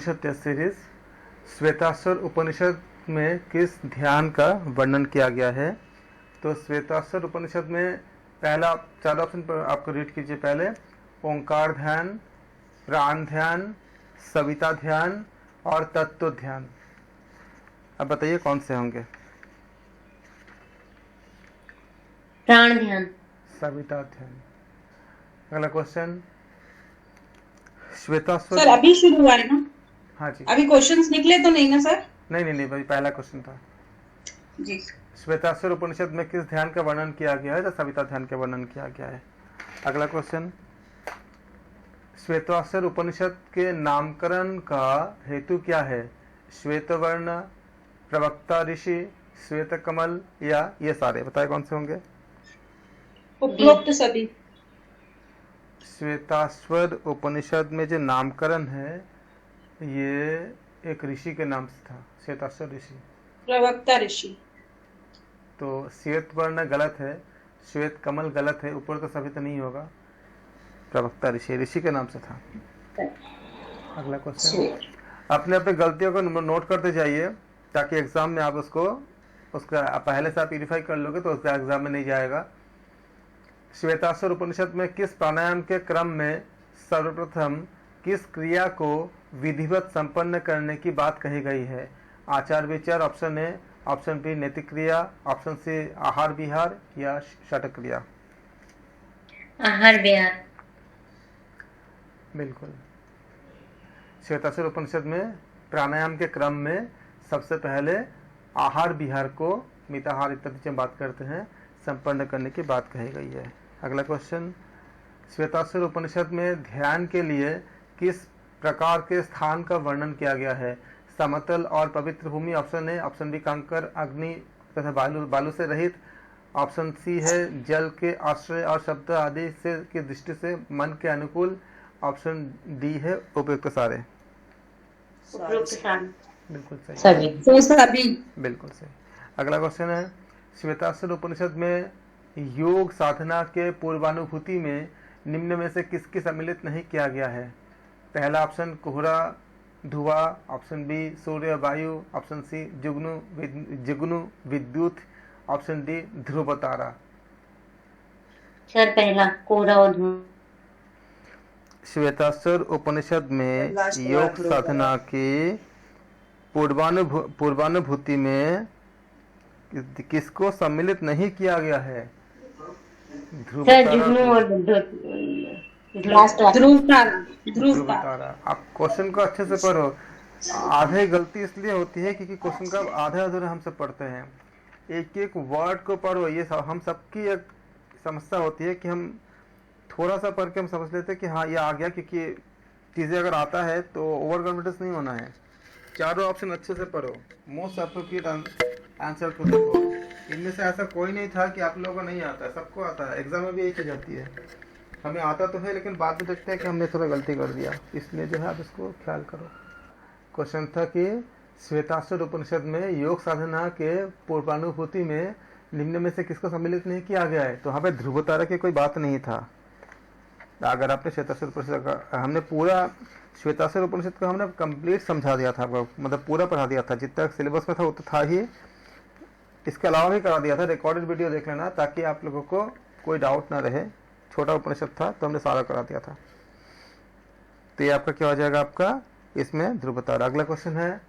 उपनिषद test series. Shvetashvar उपनिषद में किस ध्यान का वर्णन किया गया है? तो श्वेताश्वर उपनिषद में पहला 4 ऑप्शन पर आपको रीड कीजिए। पहले ओंकार ध्यान, प्राण ध्यान, सविता ध्यान और तत्व ध्यान। अब बताइए कौन से होंगे? प्राण ध्यान, सविता ध्यान। अगला क्वेश्चन, श्वेताश्वर सर अभी शुरू हुआ है ना? हाँ जी, अभी क्वेश्चंस निकले तो नहीं ना सर? नहीं भाई, पहला क्वेश्चन था जी। श्वेताश्वर उपनिषद में किस ध्यान का वर्णन किया गया है? तो सविता ध्यान का वर्णन किया गया है। अगला क्वेश्चन, श्वेताश्वर उपनिषद के नामकरण का हेतु क्या है? श्वेतवर्ण, प्रवक्ता ऋषि, श्वेत कमल या ये सारे? बताए कौन से होंगे? उपरोक्त सभी। श्वेताश्वर उपनिषद में जो नामकरण है ये एक ऋषि के नाम से था, श्वेताश्वर ऋषि। प्रवक्ता ऋषि। तो श्वेत वर्ण गलत है, श्वेत कमल गलत है, ऊपर तो सभी तो नहीं होगा। प्रवक्ता ऋषि, ऋषि के नाम से था। अगला क्वेश्चन, अपने अपने गलतियों को नोट करते जाइए ताकि एग्जाम में आप उसका पहले से आप वेरीफाई कर लोगे तो उसका एग्जाम में नहीं जाएगा। श्वेताश्वर उपनिषद में किस प्राणायाम के क्रम में सर्वप्रथम किस क्रिया को विधिवत संपन्न करने की बात कही गई है? आचार विचार, ऑप्शन ए, ऑप्शन बी नैतिक क्रिया, ऑप्शन सी आहार विहार या षट क्रिया? आहार विहार। बिल्कुल, श्वेताश्वर उपनिषद में प्राणायाम के क्रम में सबसे पहले आहार विहार को, मिताहार इत्यादि से बात करते हैं, संपन्न करने की बात कही गई है। अगला क्वेश्चन, श्वेताश्वर उपनिषद में ध्यान के लिए किस प्रकार के स्थान का वर्णन किया गया है? समतल और पवित्र भूमि, ऑप्शन ए, ऑप्शन बी कंकर, अग्नि तथा बालू से रहित, ऑप्शन सी है जल के आश्रय और शब्द आदि से की दृष्टि से मन के अनुकूल, ऑप्शन डी है उपयुक्त सारे। बिल्कुल सही, सभी। बिल्कुल सही। अगला क्वेश्चन है, श्वेताश्वर उपनिषद में योग साधना के पूर्वानुभूति में निम्न में से किसकी सम्मिलित नहीं किया गया है? पहला ऑप्शन कोहरा धुआं, ऑप्शन बी सूर्य वायु, ऑप्शन सी जुगनू विद्युत, ऑप्शन डी ध्रुव तारा। सर पहला कोहरा और धुआं। श्वेताश्वर उपनिषद में योग साधना की पूर्वानुभूति में किसको सम्मिलित नहीं किया गया है? ध्रुव तारा। आप क्वेश्चन को अच्छे से पढ़ो। आधे गलती इसलिए होती है क्योंकि क्वेश्चन का आधे अधूरे हम सब पढ़ते हैं। एक एक वर्ड को पढ़ो, ये हम सबकी एक समस्या होती है कि हम थोड़ा सा पढ़ के हम समझ लेते हैं कि हाँ ये आ गया, क्योंकि चीज़ें अगर आता है तो ओवर कॉन्फिडेंस नहीं होना है। चारों ऑप्शन अच्छे से पढ़ो, मोस्ट एप्रोप्रिएट आंसर को देखो। इनमें से ऐसा कोई नहीं था कि आप लोगों को नहीं आता है, सबको आता है। एग्जाम में भी यही चीज आती है, हमें आता तो है लेकिन बाद में देखते हैं कि हमने थोड़ा गलती कर दिया, इसलिए जो है आप इसको ख्याल करो। क्वेश्चन था कि श्वेताश्वर उपनिषद में योग साधना के पूर्वानुभूति में निम्न में से किसको सम्मिलित नहीं किया गया है? तो वहाँ पे ध्रुव तारा की कोई बात नहीं था। अगर आपने श्वेताश्वर उपनिषद का, हमने पूरा श्वेताश्वर उपनिषद को हमने कंप्लीट समझा दिया था आपको, मतलब पूरा पढ़ा दिया था, जितना सिलेबस में था वो तो था ही, इसके अलावा भी करा दिया था। रिकॉर्डेड वीडियो देख लेना ताकि आप लोगों को कोई डाउट ना रहे। छोटा उपनिषद था तो हमने सारा करा दिया था। तो ये आपका क्या हो जाएगा? आपका इसमें ध्रुव तारा। अगला क्वेश्चन है,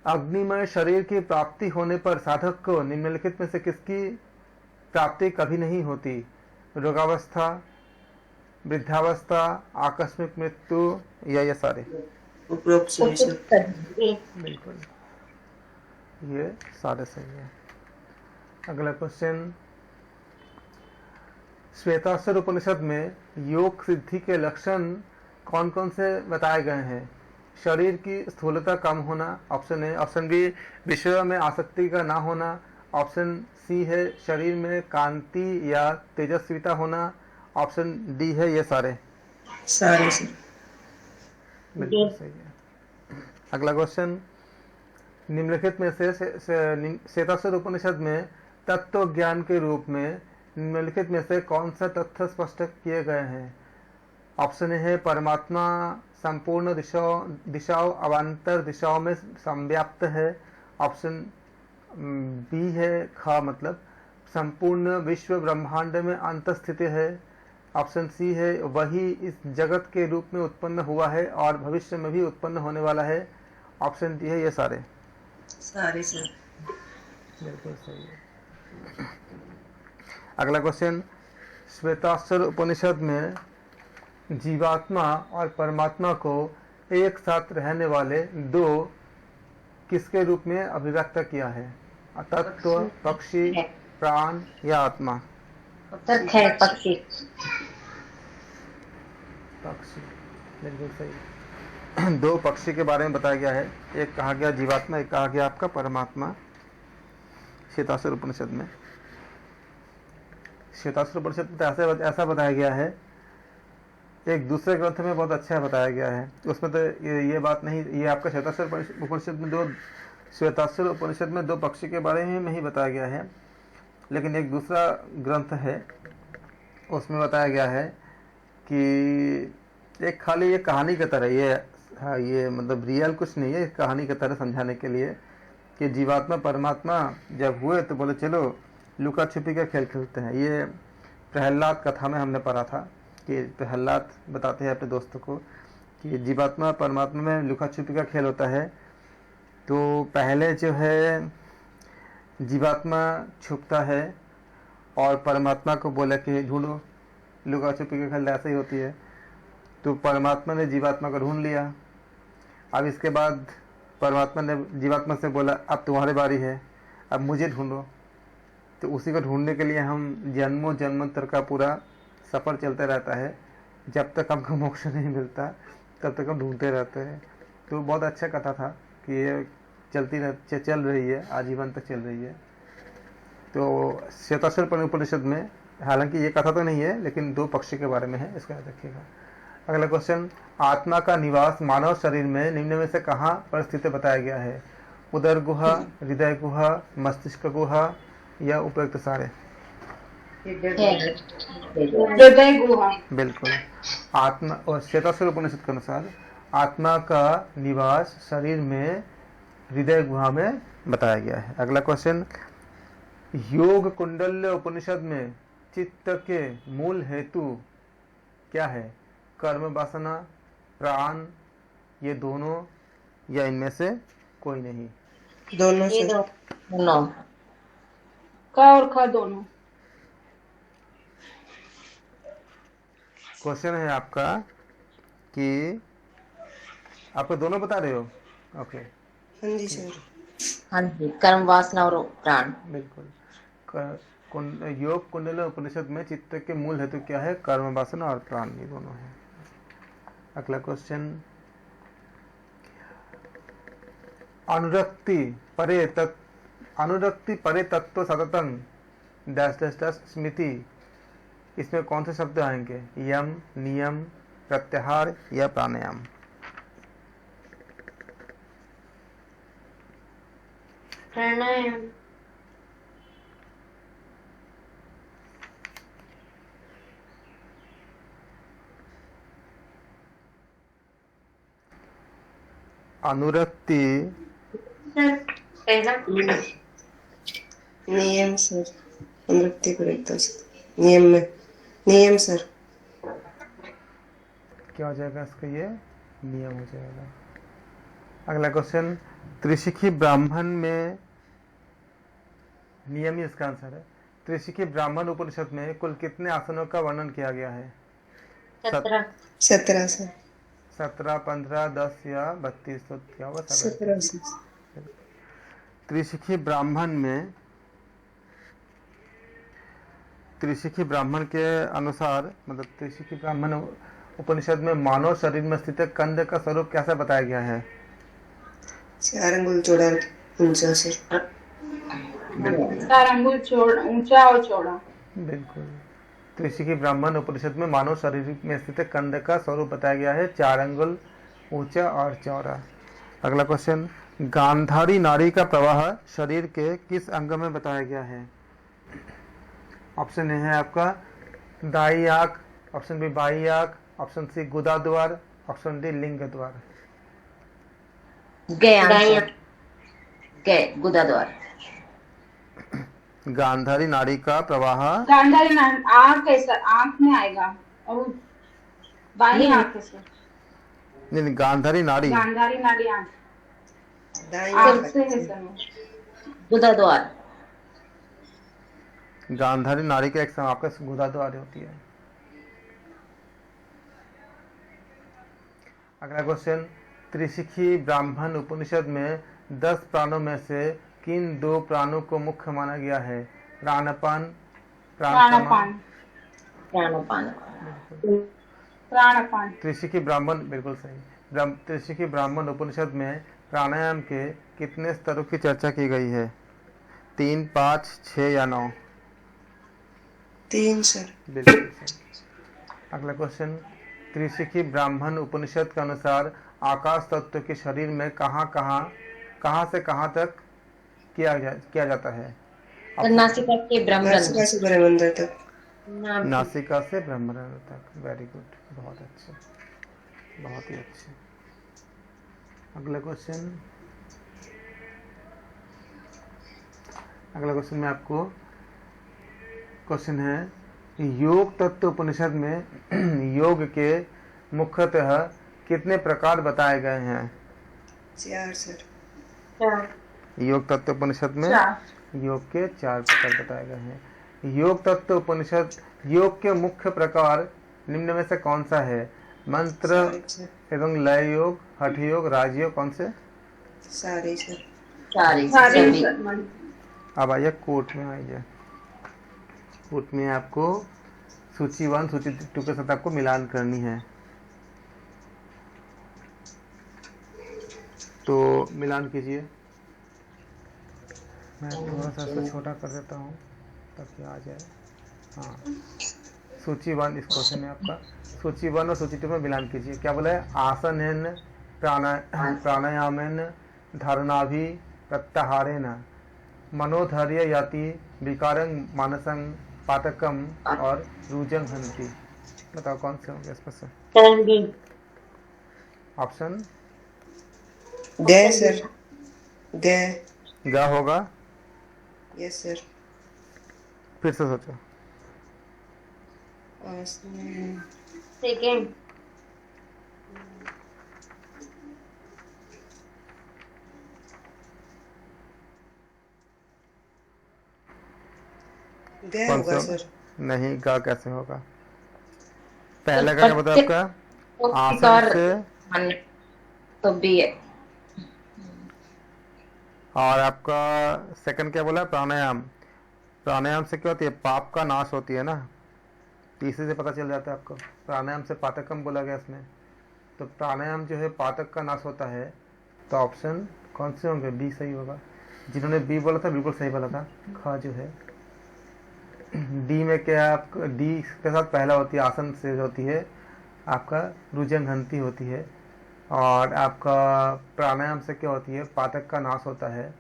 अग्निमय शरीर की प्राप्ति होने पर साधक को निम्नलिखित में से किसकी प्राप्ति कभी नहीं होती? रोगावस्था, वृद्धावस्था, आकस्मिक मृत्यु या ये सारे? बिल्कुल, ये सारे सही है। अगला क्वेश्चन, श्वेताश्वर उपनिषद में योग सिद्धि के लक्षण कौन कौन से बताए गए हैं? शरीर की स्थूलता कम होना, ऑप्शन ए, ऑप्शन बी विषय में आसक्ति का ना होना, ऑप्शन सी है शरीर में कांति या तेजस्विता होना, ऑप्शन डी है ये सारे? बिल्कुल सही है। अगला क्वेश्चन, निम्नलिखित में से श्वेताश्वर उपनिषद में तत्व ज्ञान के रूप में निम्नलिखित में से कौन सा तथ्य स्पष्ट किए गए हैं? ऑप्शन ए है परमात्मा संपूर्ण दिशाओं अवान्तर दिशाओं में संव्याप्त है। ऑप्शन बी है ख मतलब संपूर्ण विश्व ब्रह्मांड में अंतस्थित है। ऑप्शन सी है वही इस जगत के रूप में उत्पन्न हुआ है और भविष्य में भी उत्पन्न होने वाला है। ऑप्शन डी है ये सारे। सारे सर। बिल्कुल सही है। अगला क्वेश्चन, श्वेताश्वर उपनिषद में जीवात्मा और परमात्मा को एक साथ रहने वाले दो किसके रूप में अभिव्यक्त किया है? तत्व, पक्षी, प्राण या आत्मा? उत्तर है पक्षी। पक्षी, बिल्कुल सही। दो पक्षी के बारे में बताया गया है, एक कहा गया जीवात्मा, एक कहा गया आपका परमात्मा, श्वेताश्वर उपनिषद में। श्वेताश्वर उपनिषद में ऐसा बताया गया है, एक दूसरे ग्रंथ में बहुत अच्छा बताया गया है, उसमें तो ये बात नहीं, ये आपका श्वेताश्वर उपनिषद में दो पक्षी के बारे में ही बताया गया है, लेकिन एक दूसरा ग्रंथ है उसमें बताया गया है कि एक खाली ये कहानी की तरह, ये मतलब रियल कुछ नहीं है, कहानी की तरह समझाने के लिए कि जीवात्मा परमात्मा जब हुए तो बोले चलो लुका छुपी का खेल खेलते हैं। ये प्रहलाद कथा में हमने पढ़ा था कि प्रहलाद बताते हैं अपने दोस्तों को कि जीवात्मा परमात्मा में लुका छुपी का खेल होता है। तो पहले जो है जीवात्मा छुपता है और परमात्मा को बोला कि ढूंढो, लुका छुपी का खेल ऐसे ही होती है। तो परमात्मा ने जीवात्मा को ढूंढ लिया। अब इसके बाद परमात्मा ने जीवात्मा से बोला अब तुम्हारी बारी है, अब मुझे ढूंढो। तो उसी को ढूंढने के लिए हम जन्मों जन्मांतर का पूरा सफ़र चलते रहता है, जब तक हमको मोक्ष नहीं मिलता तब तक हम ढूंढते रहते हैं। तो बहुत अच्छा कथा था कि ये चल रही है, आजीवन तक चल रही है। तो श्वेताश्वर उपनिषद में, हालांकि ये कथा तो नहीं है लेकिन दो पक्षी के बारे में है, इसका याद रखिएगा। अगला क्वेश्चन, आत्मा का निवास मानव शरीर में निम्न में से कहाँ पर स्थित बताया गया है? उदर गुहा, हृदय गुहा, मस्तिष्क गुहा या उपयुक्त सारे? हृदय गुहा। बिल्कुल। आत्मा और श्वेताश्वर उपनिषद के अनुसार आत्मा का निवास शरीर में हृदय गुहा में बताया गया है। अगला क्वेश्चन, योग कुंडल्य उपनिषद में चित्त के मूल हेतु क्या है? कर्म वासना, प्राण, ये दोनों या इनमें से कोई नहीं? दोनों ये सर। दोनों। का और खा दोनों। क्वेश्चन है आपका कि आपको दोनों बता रहे हो? ओके, हाँ जी सर। हाँ जी, कर्म वासना और प्राण। बिल्कुल। योग कुंडल उपनिषद में चित्त के मूल हेतु क्या है? कर्म वासना और प्राण, ये दोनों है। अगला क्वेश्चन, अनुरक्ति परे तत्व सततम डैश डैश डैश स्मृति, इसमें कौन से शब्द आएंगे? यम, नियम, प्रत्याहार या प्राणायाम? प्राणायाम। अनुरक्ति पहला नियम सर। अनुरक्ति को लिखता सर। नियम में नियम सर। क्या हो जाएगा इसका? ये नियम हो जाएगा। अगला क्वेश्चन, त्रिशिखी ब्राह्मण में, नियम ही इसका आंसर है। त्रिशिखी ब्राह्मण उपनिषद में कुल कितने आसनों का वर्णन किया गया है? 17। 17 सर। 17, 15, 10 या 32? तो क्या होगा? 17 सर। त्रिशिखी ब्राह्मण में, त्रिशिखी ब्राह्मण के अनुसार, मतलब त्रिशिखी ब्राह्मण उपनिषद में मानव शरीर में स्थित कंद का स्वरूप कैसा बताया गया है? 4 अंगुल चौड़ा ऊंचा सर। 4 अंगुल ऊंचा और चौड़ा। बिल्कुल। त्रिशिखी ब्राह्मण उपनिषद में मानव शरीर में स्थित कंद का स्वरूप बताया गया है 4 अंगुल ऊंचा और चौड़ा। अगला क्वेश्चन, गांधारी नाड़ी का प्रवाह शरीर के किस अंग में बताया गया है? ऑप्शन ए है आपका दाई आंख, ऑप्शन बी बाई आंख, ऑप्शन सी गुदा द्वार, ऑप्शन डी लिंग द्वार। गए दाएं आंसर, गए गुदाद्वार। गांधारी नाड़ी का प्रवाह गांधारी आंख कैसा, आंख में आएगा और बाई नहीं। आंख है सर। नहीं, गांधारी नाड़ी गांधारी नाड़ी आंख दाएं आंख तरफ से है बच्चे। सर। गुदाद्वार। गांधारी नाड़ी का एक समापक गुदा द्वार होती है। अगला क्वेश्चन, त्रिशिखी ब्राह्मण उपनिषद में 10 प्राणों में से किन 2 प्राणों को मुख्य माना गया है? प्राणपान, प्राण प्राणपान, प्राणपान। प्राणपान। त्रिशिखी ब्राह्मण, बिल्कुल सही। त्रिशिखी ब्राह्मण उपनिषद में प्राणायाम के कितने स्तरों की चर्चा की गई है? 3, 5, 6 या 9? 3 सर। बिल्कुल सही। अगला क्वेश्चन, त्रिशिखी ब्राह्मण उपनिषद के अनुसार आकाश तत्व के शरीर में कहाँ से कहाँ तक किया जाता है? नासिका के ब्रह्मरंध्र। नासिका से ब्रह्मरंध्र तक। नासिका से ब्रह्मरंध्र तक। वेरी गुड, बहुत अच्छे, बहुत ही अच्छे। अगला क्वेश्चन, में आपको क्वेश्चन है, योग तत्व उपनिषद में योग के मुख्यतः कितने प्रकार बताए गए हैं? 4 सर। 4। योग तत्व उपनिषद में योग के 4 प्रकार बताए गए हैं। योग तत्व उपनिषद, योग के मुख्य प्रकार निम्न में से कौन सा है? मंत्र एवं लय योग, हठ योग, राजयोग, कौन से? सारे सर। सारे सारे सभी। सर। अब आइए कोट में, आइए कोट में आपको सूची 1 सूची 2 के साथ आपको मिलान करनी है। तो मिलान कीजिए। मैं थोड़ा सा इसको छोटा कर देता हूँ ताकि आ जाए। हाँ, सूची 1 इस क्वेश्चन में आपका सूची 1 और सूची 2 में मिलान कीजिए। क्या बोला है? आसनेन प्राणायामेन धारणाभि प्रत्याहारेण मनोधैर्य याति विकारं मानसं पातकम और रुजं हंति। बताओ कौन से होंगे इसमें से? Turn B. ऑप्शन गए सर। गए। ग होगा। Yes sir. फिर से सोचो। सेकेंड। गए कौन होगा से? सर। नहीं, गा कैसे होगा? पहले का क्या बताया आपका? आसन और से, तो भी है। और आपका सेकंड क्या बोला? प्राणायाम। प्राणायाम से क्या होती है? पाप का नाश होती है ना। तीसरे से पता चल जाता है आपको। प्राणायाम से पातकम बोला गया इसमें। तो प्राणायाम जो है पातक का नाश होता है। तो ऑप्शन कौन से होंगे? बी सही होगा। जिन्होंने बी बोला था बिल्कुल सही बोला था। ख जो है डी में क्या है? आपका डी के साथ पहला होती है आसन से होती है आपका रुजन घंटी होती है। और आपका प्राणायाम से क्या होती है? पातक का नाश होता है।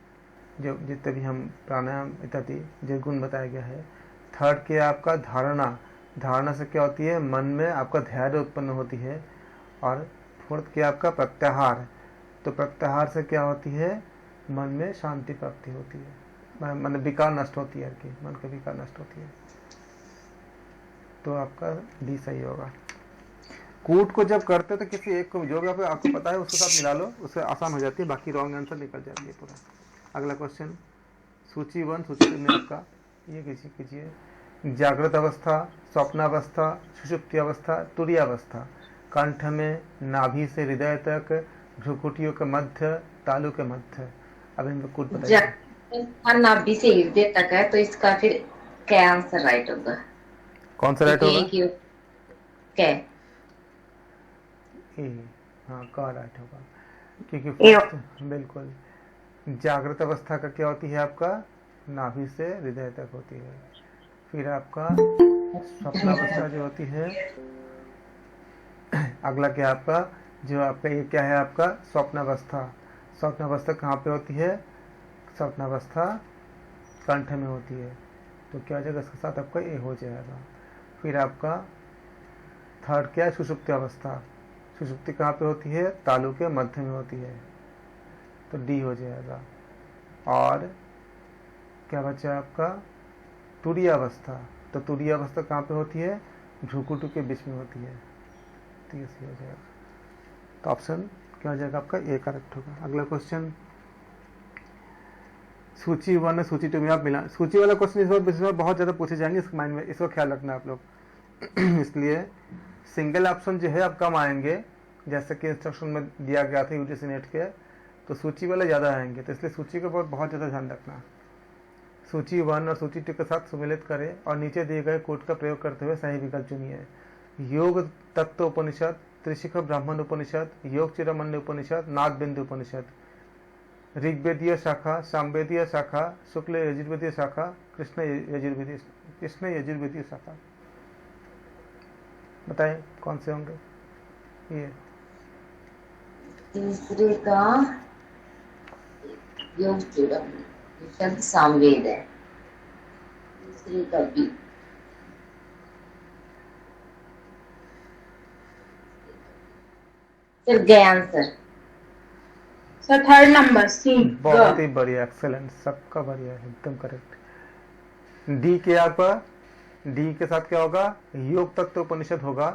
जो जितने भी हम प्राणायाम इत्यादि जो गुण बताया गया है। थर्ड के आपका धारणा। धारणा से क्या होती है? मन में आपका धैर्य उत्पन्न होती है। और फोर्थ के आपका प्रत्याहार। तो प्रत्याहार से क्या होती है? मन में शांति प्राप्ति होती है, मन विकार नष्ट होती है, कि मन की विकार नष्ट होती है। तो आपका डी सही होगा। कूट को जब करते तो किसी एक को जो भी आपको पता है उसके साथ मिला लो, उससे आसान हो जाती है, बाकी रॉन्ग आंसर निकल जाती है पूरा। अगला क्वेश्चन, सूची 1 सूची 2 में आपका ये कीजिए। जागृत अवस्था, स्वप्नावस्था, सुषुप्ति अवस्था, तुरीय अवस्था, कंठ में, नाभि से हृदय तक, भ्रुकुटियों के मध्य, तालु के मध्य। अब इनको कूट बताइए। नाभि से हृदय तक है, तो इसका फिर क्या आंसर राइट होगा? कौन सा राइट होगा? क्या? हाँ, का राइट होगा, क्योंकि फर्स्ट बिल्कुल जागृत अवस्था का क्या होती है? आपका नाभि से हृदय तक होती है। फिर आपका स्वप्नावस्था जो होती है, अगला क्या आपका जो आपका ये क्या है? आपका स्वप्नावस्था। स्वप्नावस्था कहाँ पे होती है? स्वप्नावस्था कंठ में होती है। तो क्या हो जाएगा? इसके साथ आपका ए हो जाएगा। फिर आपका थर्ड क्या है? सुषुप्ति अवस्था। सुषुप्ति कहाँ पे होती है? तालु के मध्य में होती है, तो डी हो जाएगा। और क्या बचा आपका? तुरीय अवस्था। तो तुरीय अवस्था कहाँ पे होती है? भ्रूकुटी के बीच में होती है, तो ये सही हो जाएगा। तो ऑप्शन क्या हो जाएगा आपका? ए करेक्ट होगा। अगला क्वेश्चन, सूची 1 और सूची 2 में आप मिला। सूची वाला क्वेश्चन इस बार बहुत ज़्यादा पूछे जाएंगे, इसको माइंड में, इसको ख्याल रखना आप लोग। इसलिए सिंगल ऑप्शन जो है आप कम आएंगे, जैसे कि इंस्ट्रक्शन में दिया गया था यूजीसी नेट के, तो सूची वाले ज़्यादा आएंगे, तो इसलिए सूची का बहुत ज़्यादा ध्यान रखना। सूची 1 और सूची 2 के साथ सुमेलित करें और नीचे दिए गए कोड का प्रयोग करते हुए सही विकल्प चुनिए। योग तत्व उपनिषद, त्रिशिख ब्राह्मण उपनिषद, योग चिरमन्य उपनिषद, नाद बिंदु उपनिषद। ऋग्वेदीय शाखा, सामवेदीय शाखा, शुक्ल यजुर्वेदीय शाखा, कृष्ण यजुर्वेदीय शाखा। बताएं कौन से होंगे ये? तीसरे का योग चूड़ामणि सामवेद है, तीसरे का बी। फिर गए answer. Sir third number C. बहुत ही बढ़िया, एक्सेलेंट, सबका बढ़िया, एकदम करेक्ट। डी के आपका, डी के साथ क्या होगा? योग तत्व उपनिषद होगा,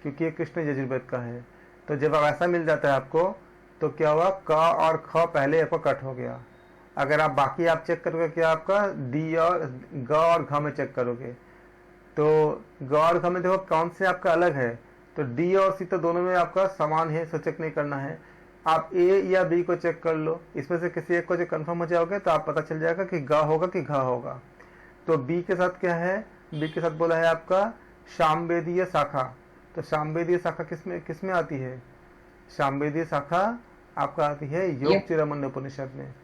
क्योंकि ये कृष्ण यजुर्वेद का है। तो जब ऐसा मिल जाता है आपको, तो क्या हुआ? क और ख पहले आपका कट हो गया। अगर आप बाकी आप चेक करोगे क्या आपका डी और ग और घ में चेक करोगे, तो ग और घ में देखो कौन से आपका अलग है, तो डी और सी तो दोनों में आपका समान है, सो चेक नहीं करना है। आप ए या बी को चेक कर लो, इसमें से किसी एक को जो कंफर्म हो जाओगे तो आप पता चल जाएगा कि ग होगा कि घ होगा। तो बी के साथ क्या है? बी के साथ बोला है आपका सामवेदीय शाखा। तो सामवेदीय शाखा किसमें आती है? सामवेदीय शाखा आपका आती है योग चिरमन्य उपनिषद में।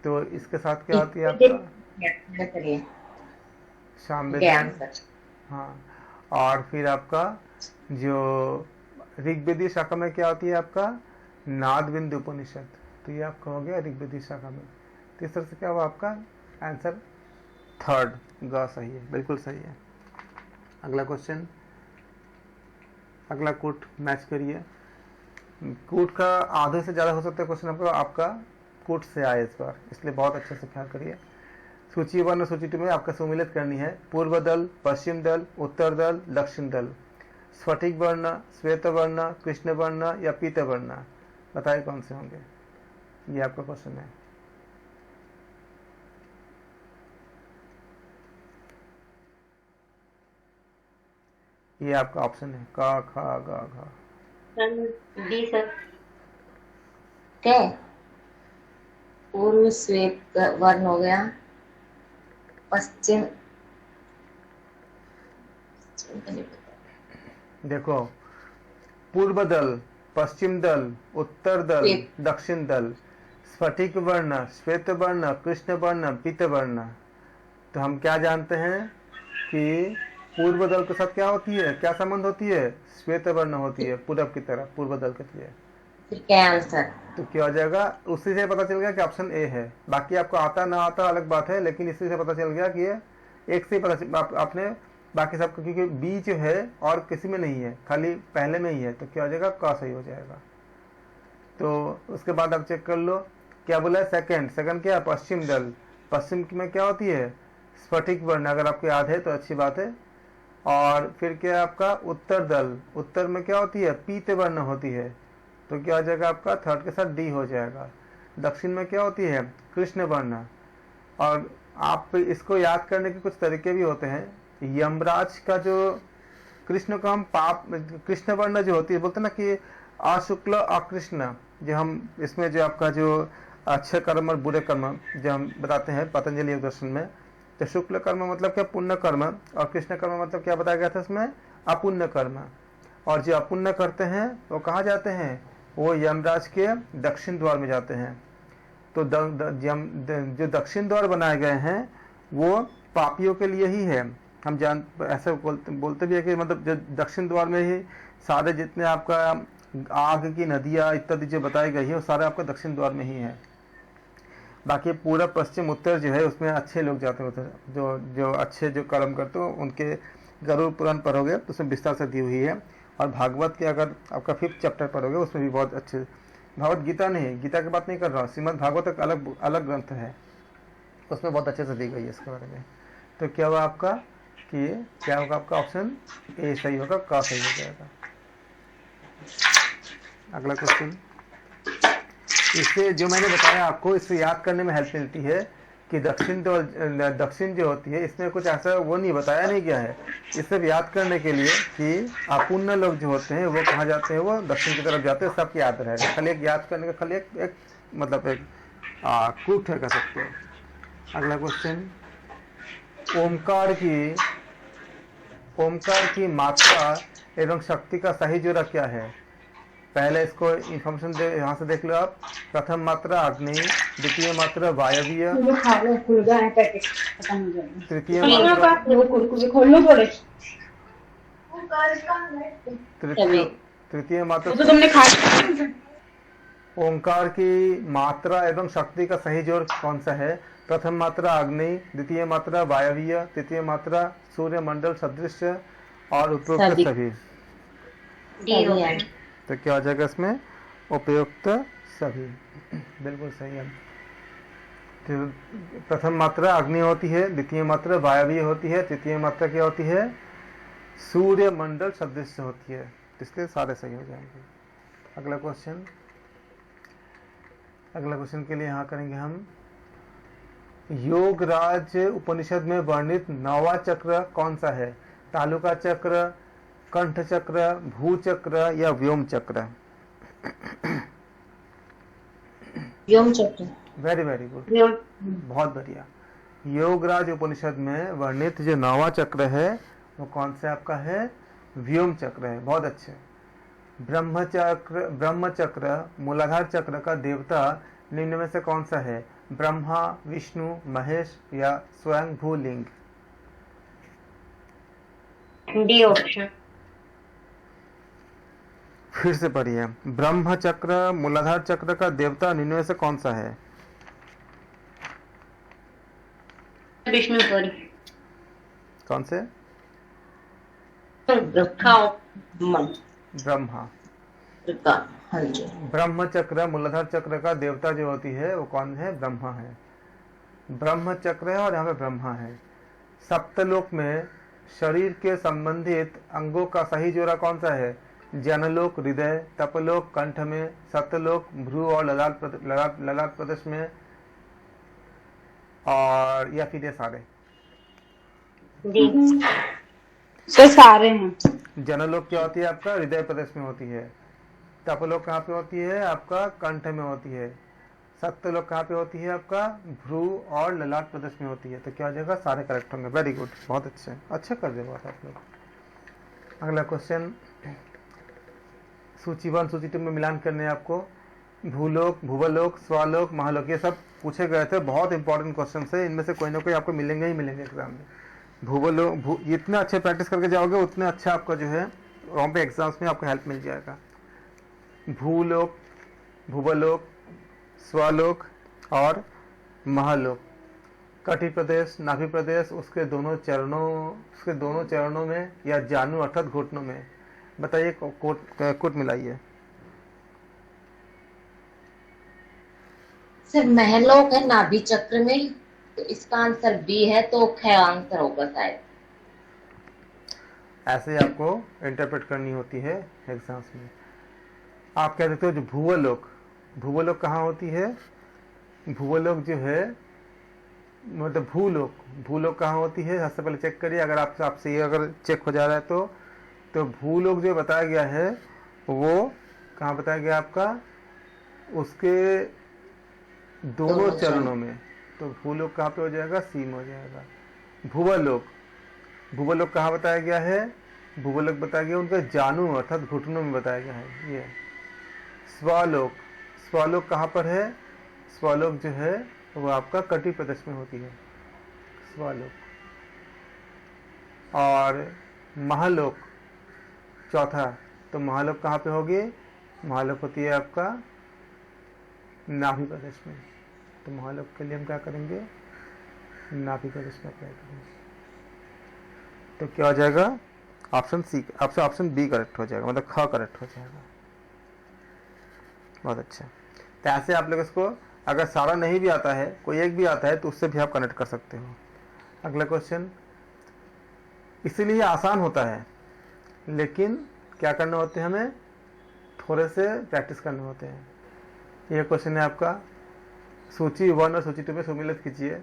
तो इसके साथ क्या आती है आपका? सामवेदीय। हाँ, और फिर आपका जो ऋग्वेदीय शाखा में क्या आती है आपका? नाद बिंदु उपनिषद। तो ये आपका हो गया ऋग्वेदीय शाखा में। तो इस तरह से क्या हुआ आपका आंसर? थर्ड ग सही है, बिल्कुल सही है। अगला क्वेश्चन, अगला कूट मैच करिए। कूट का आधे से ज़्यादा हो सकता है क्वेश्चन आपका कूट से आए इस बार, इसलिए बहुत अच्छे से ख्याल करिए। सूची 1 और सूची 2 में आपका सुमिलित करनी है। पूर्व दल, पश्चिम दल, उत्तर दल, दक्षिण दल, स्फटिक वर्ण, श्वेत वर्ण, कृष्ण वर्ण या पीत वर्ण। बताइए कौन से होंगे? ये आपका क्वेश्चन है। ये आपका ऑप्शन है का, खा, गा, घा। D sir. क्या? पूर्व श्वेत वर्ण हो गया, पश्चिम, देखो पूर्व दल, पश्चिम दल, उत्तर दल, दक्षिण दल, स्फटिक वर्ण, श्वेत वर्ण, कृष्ण वर्ण, पीत वर्ण। तो हम क्या जानते हैं कि पूर्व दल के साथ क्या होती है, क्या संबंध होती है? श्वेत वर्ण होती है, पूरब की तरफ पूर्व दल के लिए। फिर क्या आंसर? तो क्या हो जाएगा? उसी से पता चल गया कि ऑप्शन ए है। बाकी आपको आता ना आता अलग बात है, लेकिन इसी से पता चल गया कि ये एक से ही पता चल, आपने बाकी सब, क्योंकि बी जो है और किसी में नहीं है, खाली पहले में ही है, तो क्या हो जाएगा? का सही हो जाएगा। तो उसके बाद आप चेक कर लो क्या बोला है। सेकंड क्या है? पश्चिम दल। पश्चिम में क्या होती है? स्फटिक वर्ण। अगर आपको याद है तो अच्छी बात है। और फिर क्या है आपका? उत्तर दल। उत्तर में क्या होती है? पीत वर्ण होती है। तो क्या हो जाएगा आपका? थर्ड के साथ डी हो जाएगा। दक्षिण में क्या होती है? कृष्ण वर्ण। और आप इसको याद करने के कुछ तरीके भी होते हैं। यमराज का जो कृष्ण का हम पाप, कृष्ण वर्ण जो होती है, बोलते ना कि अशुक्ल अकृष्ण, जो हम इसमें जो आपका जो अच्छे कर्म और बुरे कर्म जो हम बताते हैं पतंजलि योग दर्शन में, तो शुक्ल कर्म मतलब क्या? पुण्य कर्म, और कृष्ण कर्म मतलब क्या बताया गया था इसमें? अपुण्य कर्म। और जो अपुण्य करते हैं वो कहाँ जाते हैं? वो यमराज के दक्षिण द्वार में जाते हैं। तो जो दक्षिण द्वार बनाए गए हैं वो पापियों के लिए ही है। हम ऐसे बोलते भी है कि मतलब जो दक्षिण द्वार में ही सारे जितने आपका आग की नदियाँ इत्यादि जो बताई गई है वो सारे आपका दक्षिण द्वार में ही है। बाकी पूरब, पश्चिम, उत्तर जो है उसमें अच्छे लोग जाते होते हैं, जो अच्छे जो कर्म करते हो उनके गरुड़ पुराण पढ़ोगे तो उसमें विस्तार से दी हुई है। और भागवत के अगर आपका 5th चैप्टर पढ़ोगे उसमें भी बहुत अच्छे, भागवत गीता नहीं, गीता की बात नहीं कर रहा हूँ, श्रीमद् भागवत एक अलग अलग ग्रंथ है, उसमें बहुत अच्छे से दी गई है इसके बारे में। तो क्या हुआ आपका कि क्या होगा आपका ऑप्शन ए सही होगा, का सही हो जाएगा। अगला क्वेश्चन, इससे जो मैंने बताया आपको, इससे याद करने में हेल्प मिलती है कि दक्षिण जो होती है इसमें कुछ ऐसा वो नहीं बताया नहीं गया है, इससे याद करने के लिए कि अपूर्ण लोग जो होते हैं वो कहाँ जाते हैं, वो दक्षिण की तरफ जाते हैं, सबको याद रहेगा। खाली एक याद करने का खाली एक मतलब एक कूट है कह सकते हो। अगला क्वेश्चन, ओमकार की मात्रा एवं शक्ति का सही जोड़ा क्या है। पहले इसको इंफॉर्मेशन यहाँ से देख लो आप। प्रथम मात्रा अग्नि, द्वितीय मात्रा वायवीय, खुल गया है पैकेट, खत्म हो जाएगा। तृतीय खोलना मात्रा का कुरकुरे खोलना पड़े। तृतीय वो मात्रा तो तुमने खाया। ओंकार की मात्रा एवं शक्ति का सही जोड़ कौन सा है। प्रथम मात्रा अग्नि, द्वितीय मात्रा वायवीय, तृतीय मात्रा सूर्य मंडल सदृश और उपरोक्त सभी। तो क्या हो जाएगा इसमें, उपयुक्त सभी, बिल्कुल सही है। प्रथम मात्रा अग्नि होती है, द्वितीय मात्रा वायवीय होती है, तृतीय मात्रा क्या होती है, सूर्य मंडल सदृश होती है, इसलिए सारे सही हो जाएंगे। अगला क्वेश्चन के लिए यहाँ करेंगे हम, योगराज उपनिषद में वर्णित 9वां चक्र कौन सा है। तालुका चक्र, कंठ चक्र, भू चक्र या व्योम चक्र। व्योम चक्र। वेरी वेरी गुड, बहुत बढ़िया। योगराज उपनिषद में वर्णित जो 9वां चक्र है वो कौन सा आपका है, व्योम चक्र है, बहुत अच्छे। ब्रह्म चक्र मूलाधार चक्र का देवता निम्न में से कौन सा है, ब्रह्मा, विष्णु, महेश या स्वयं भूलिंग। D option. फिर से पढ़िए, ब्रह्म चक्र मूलाधार चक्र का देवता निम्न में से कौन सा है। विष्णुपुरी। कौन से, ब्रह्मा। हाँ जी। ब्रह्म चक्र मूलाधार चक्र का देवता जो होती है वो कौन है, ब्रह्मा है। ब्रह्म चक्र है और यहाँ पे ब्रह्मा है। सप्तलोक में शरीर के संबंधित अंगों का सही जोड़ा कौन सा है, जनलोक हृदय, तपलोक कंठ में, सप्तलोक भ्रू और ललाट प्रदेश में, और या फिर ये सारे। तो सारे हैं। जनलोक क्या होती है आपका, हृदय प्रदेश में होती है। तपलोक कहाँ पे होती है आपका, कंठ में होती है। सप्तलोक कहाँ पे होती है आपका, भ्रू और ललाट प्रदेश में होती है। तो क्या हो जाएगा, सारे करेक्ट होंगे। वेरी गुड, बहुत अच्छे, अच्छा कर दे बात आप लोग। अगला क्वेश्चन, सूची 1 सूची 2 में मिलान करने आपको। भूलोक, भूवलोक, स्वालोक, महालोक, ये सब पूछे गए थे, बहुत इंपॉर्टेंट क्वेश्चन है। इनमें से कोई ना कोई आपको मिलेंगे ही मिलेंगे एग्जाम में। भूवलोक जितने अच्छे प्रैक्टिस करके जाओगे उतने अच्छा आपका जो है वहाँ पे एग्जाम्स में आपको हेल्प मिल जाएगा। भूलोक, भूवलोक, स्वालोक और महालोक, कटि प्रदेश, नाभि प्रदेश, उसके दोनों चरणों में या जानू अर्थात घुटनों में। बताइए, कोट मिलाइए। सर महलोक है नाभि चक्र में, तो इसका आंसर बी है, तो ख आंसर होगा शायद। ऐसे आपको इंटरप्रेट करनी होती है एग्जाम्स में। आप कह देते हो जो भूवलोक कहाँ होती है, भूवलोक जो है मतलब भूलोक कहाँ होती है, सबसे पहले चेक करिए। अगर आपसे ये अगर चेक हो जा रहा है तो भूलोक जो बताया गया है वो कहाँ बताया गया आपका, उसके दोनों चरणों में। तो भूलोक कहाँ पे हो जाएगा, सी में हो जाएगा। भूवलोक कहाँ बताया गया है, भूवलोक बताया गया उनका जानू अर्थात घुटनों में बताया गया है ये। स्वलोक कहाँ पर है, स्वलोक जो है वो आपका कटि प्रदेश में होती है, स्वलोक। और महालोक चौथा, तो महालोक कहाँ पे होगी, महालोक होती है आपका नाभि प्रदेश में। तो महालोक के लिए हम क्या करेंगे, नाभि प्रदेश में अप्लाई करेंगे। तो क्या हो जाएगा, ऑप्शन सी, आपसे ऑप्शन बी करेक्ट हो जाएगा, मतलब ख करेक्ट हो जाएगा। बहुत अच्छा। तो ऐसे आप लोग इसको, अगर सारा नहीं भी आता है, कोई एक भी आता है, तो उससे भी आप कनेक्ट कर सकते हो। अगला क्वेश्चन, इसीलिए आसान होता है, लेकिन क्या करने होते हैं, हमें थोड़े से प्रैक्टिस करने होते हैं। यह क्वेश्चन है आपका, सूची 1 और सूची 2 में सुमिलित कीजिए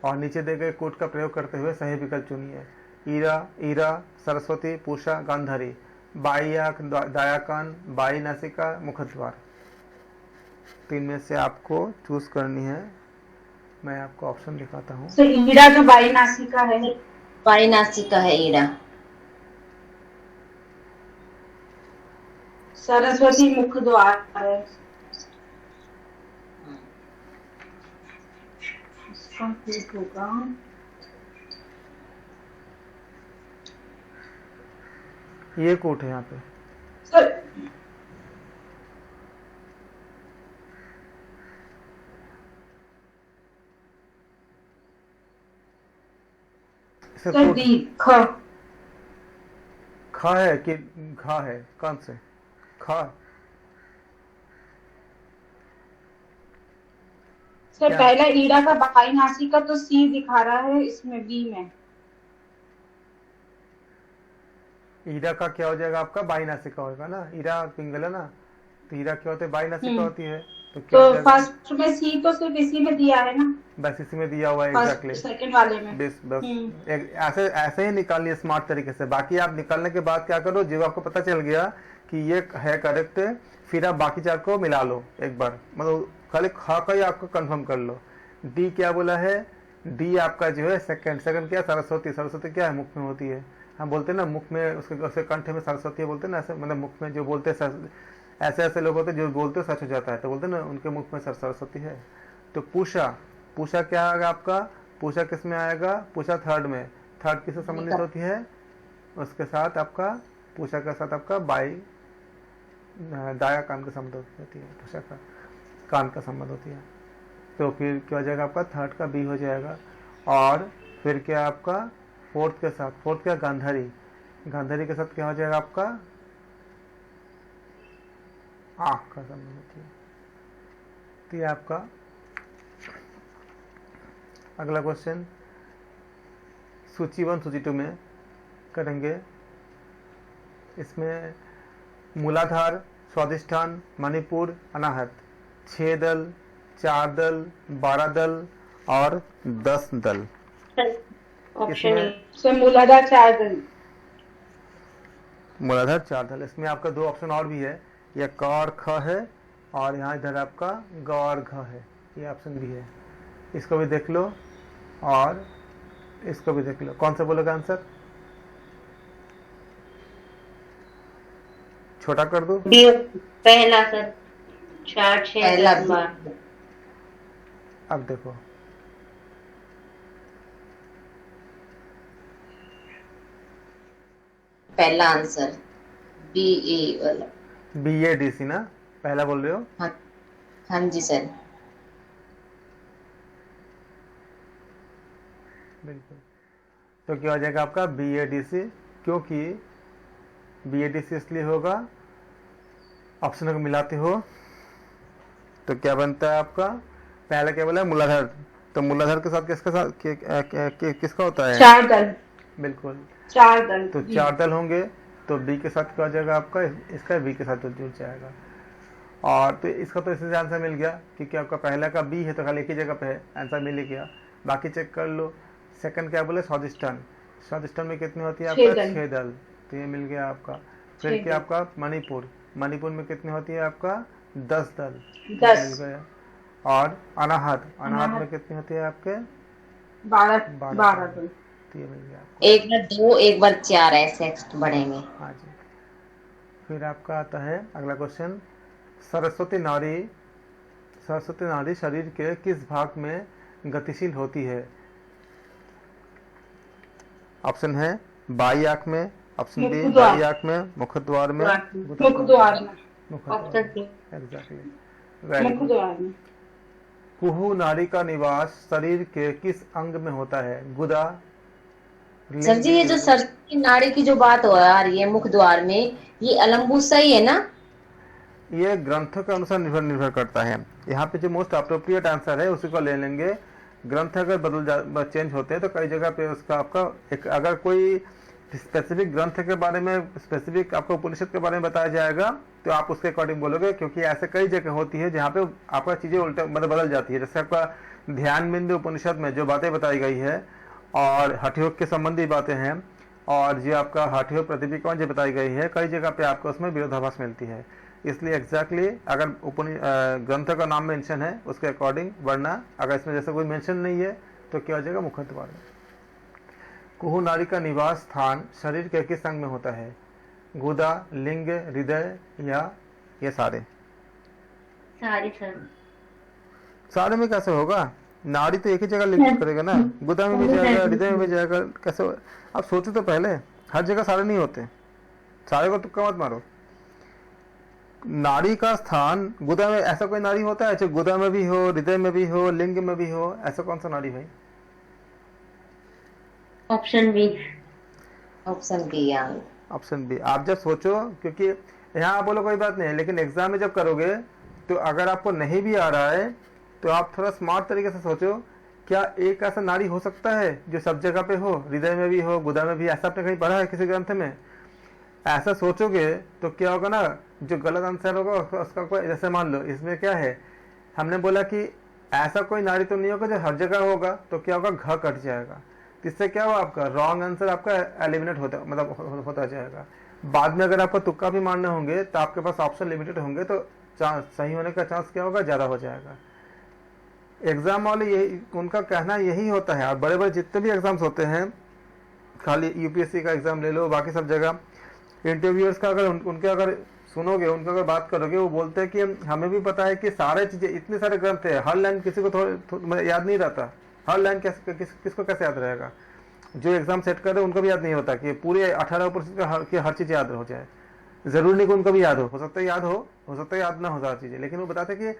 और नीचे दिए गए कोड का प्रयोग करते हुए सही विकल्प चुनिए। ईरा, ईरा, सरस्वती, पूषा, गांधारी, बाई आंख, दाया कान, बाई नासिका, मुखद्वार। तीन में से आपको चूज करनी है। मैं आपको ऑप्शन दिखाता हूँ। तो ईड़ा तो बाई नासिका है। बाई नासिका है ईड़ा। सरस्वती मुख द्वार है। इसका ठीक होगा। ये कोट है यहाँ पे। सर सिर्फ सर कोट डी ख। खा है कि घा है, कौन से खा? सर क्या? पहला ईड़ा का बाई नासिका तो सी दिखा रहा है इसमें बी में। ईरा का क्या हो जाएगा आपका? बाई नासिका होगा ना, ईरा पिंगला ना, तो ईरा क्या होता है? बाई नासिका होती है। तो क्या तो हो जाएगा? फर्स्ट में सी तो सिर्फ इसी में दिया है ना, बस इसी में दिया हुआ है। फर्स्ट एग्जैक्टली, सेकंड वाले में। बस बस ऐसे ऐसे ही निकालिए स्मार्ट तरीके से। बाकी आप निकालने के बाद क्या करो, जब आपको पता चल गया कि ये है करेक्ट, फिर आप बाकी चार को मिला लो एक बार, मतलब खाली खा का ही आपको कंफर्म कर लो। डी क्या बोला है? डी आपका जो है सेकंड क्या? सरस्वती। सरस्वती क्या है? मुख में होती है। हम बोलते हैं ना मुख में, उसके कंठ में सरस्वती बोलते हैं ना, ऐसे मतलब मुख में जो बोलते हैं, ऐसे ऐसे लोग होते हैं जो बोलते हैं सच हो जाता है, तो बोलते हैं ना उनके मुख में सरस्वती है। तो पूषा, पूषा क्या आएगा आपका? पूषा किस में आएगा? पूषा थर्ड में। थर्ड किससे संबंधित होती है? उसके साथ आपका, पूषा के साथ आपका बाई दाया कान का संबंध होती है, पूषा का कान का संबंध होती है। तो फिर क्या हो जाएगा आपका? थर्ड का बी हो जाएगा। और फिर क्या आपका फोर्थ के साथ? फोर्थ क्या? गांधारी। गांधारी के साथ क्या हो जाएगा आपका? आंख का संबंध होती है। तो ये आपका अगला क्वेश्चन सूची 1 सूची 2 में करेंगे। इसमें मूलाधार, स्वादिष्ठान, मणिपुर, अनाहत 6 दल, 4 दल, 12 दल और 10 दल। Option A. सर मूलाधार 4 दल। मूलाधार 4 दल। इसमें आपका 2 ऑप्शन और भी है, यह क और ख है, और यहाँ इधर आपका ग और घ है, ये ऑप्शन भी है। इसको भी देख लो और इसको भी देख लो। कौन सा बोलेगा आंसर? छोटा कर दो। बी पहला सर, 4 6 पहला 10 12। अब देखो, पहला आंसर बी ए वाला। BADC ना पहला बोल रहे हो? हाँ, हाँ जी सर। बिल्कुल। तो क्या हो जाएगा आपका? BADC। क्योंकि BADC इसलिए होगा, ऑप्शन को मिलाते हो तो क्या बनता है आपका? पहला क्या बोला? मूलाधार। तो मूलाधार के साथ किसका साथ किसका होता है? 4 दल। बिल्कुल 4 दल। तो 4 दल होंगे, तो बी के साथ क्या हो जाएगा आपका? इसका बी के साथ तो जुड़ जाएगा। और तो इसका तो इससे आंसर मिल गया क्योंकि आपका पहला का बी है, तो खाली एक ही जगह पे है, आंसर मिल ही गया। बाकी चेक कर लो। सेकंड क्या बोले? स्वादिष्ठान। स्वादिष्ठान में कितनी होती है आपका? 6 दल, तो ये मिल गया आपका। फिर क्या आपका? मणिपुर। मणिपुर में कितनी होती है आपका? 10 दल, 10 मिल गया। और अनाहत, अनाहत में कितनी होती है आपके? 12 दल। तो ये मिल गया आपको। एक बार 2 एक बार 4 ऐसे बढ़ेंगे। हाँ जी। फिर आपका आता है अगला क्वेश्चन, सरस्वती नारी, सरस्वती नारी शरीर के किस भाग में गतिशील होती है? ऑप्शन है बाई आंख में, ऑप्शन बी मुखद्वार। बाई आंख में, मुखद्वार में, मुखद्वार में। Option C. एग्जैक्टली। मुखद्वार में। कुहू नारी का निवास शरीर के किस अंग में होता है? गुदा, सर जी, ये जो सर की नाड़ी की जो बात हो आ रही है मुख द्वार में, ये अलम्बुसा ही है ना? ये ग्रंथों के अनुसार निर्भर करता है। यहाँ पे जो मोस्ट अप्रोप्रिएट आंसर है उसी को ले लेंगे। ग्रंथ अगर चेंज होते हैं तो कई जगह पे उसका आपका एक, अगर कोई स्पेसिफिक ग्रंथ के बारे में, स्पेसिफिक आपको उपनिषद के बारे में बताया जाएगा तो आप उसके अकॉर्डिंग बोलोगे, क्योंकि ऐसे कई जगह होती है जहाँ पे आपका चीज़ें उल्टा मतलब बदल जाती है। जैसे आपका ध्यान बिंदु उपनिषद में जो बातें बताई गई है और हठयोग के संबंधी बातें हैं, और जो आपका हठयोग प्रतिपिकवन जो बताई गई है, कई जगह पे आपको उसमें विरोधाभास मिलती है। इसलिए एग्जैक्टली अगर ग्रंथ का नाम मेंशन है उसके अकॉर्डिंग, वरना अगर इसमें जैसे कोई मेंशन नहीं है तो क्या हो जाएगा मुख द्वार में। कुहू नाड़ी का निवास स्थान शरीर के किस अंग में होता है? गुदा, लिंग, हृदय या ये सारे? सारी सर। सारे में कैसे होगा? नाड़ी तो एक ही जगह लिंक करेगा ना, गुदा में भी जाएगा, हृदय में भी जाएगा, कैसे? आप सोचो तो पहले, हर जगह सारे नहीं होते, सारे को तुक्का मत मारो। नाड़ी का स्थान गुदा में, ऐसा कोई नाड़ी होता है जो गुदा में भी हो, हृदय में भी हो, लिंग में भी हो? ऐसा कौन सा नाड़ी भाई? Option B. ऑप्शन बी यार। Option B. आप जब सोचो, क्योंकि यहाँ आप बोलो कोई बात नहीं है, लेकिन एग्जाम में जब करोगे तो अगर आपको नहीं भी आ रहा है तो आप थोड़ा स्मार्ट तरीके से सोचो, क्या एक ऐसा नाड़ी हो सकता है जो सब जगह पे हो, हृदय में भी हो, गुदा में भी? ऐसा आपने कहीं पढ़ा है किसी ग्रंथ में? ऐसा सोचोगे तो क्या होगा ना, जो गलत आंसर होगा उसका कोई, जैसे मान लो इसमें क्या है, हमने बोला कि ऐसा कोई नाड़ी तो नहीं होगा जो हर जगह होगा, तो क्या होगा, घ कट जाएगा। इससे क्या हुआ, आपका रॉन्ग आंसर आपका एलिमिनेट होता मतलब होता जाएगा। बाद में अगर आपको तुक्का भी मारने होंगे तो आपके पास ऑप्शन लिमिटेड होंगे, तो चांस सही होने का चांस क्या होगा, ज़्यादा हो जाएगा। एग्जाम वाले यही, उनका कहना यही होता है। और बड़े बड़े जितने भी एग्जाम्स होते हैं, खाली यूपीएससी का एग्जाम ले लो, बाकी सब जगह इंटरव्यूअर्स का अगर उनके अगर सुनोगे, उनका अगर बात करोगे, वो बोलते हैं कि हमें भी पता है कि सारे चीजें, इतने सारे ग्रंथ है, हर लाइन किसी को याद नहीं रहता। हर लाइन किसको कैसे याद रहेगा? जो एग्जाम सेट कर रहे हैं उनको भी याद नहीं होता कि पूरे 18% की हर चीज याद हो जाए। जरूरी नहीं कि उनको भी याद हो सकता है याद हो सकता है याद ना हो सारी चीजें, लेकिन वो बताते हैं कि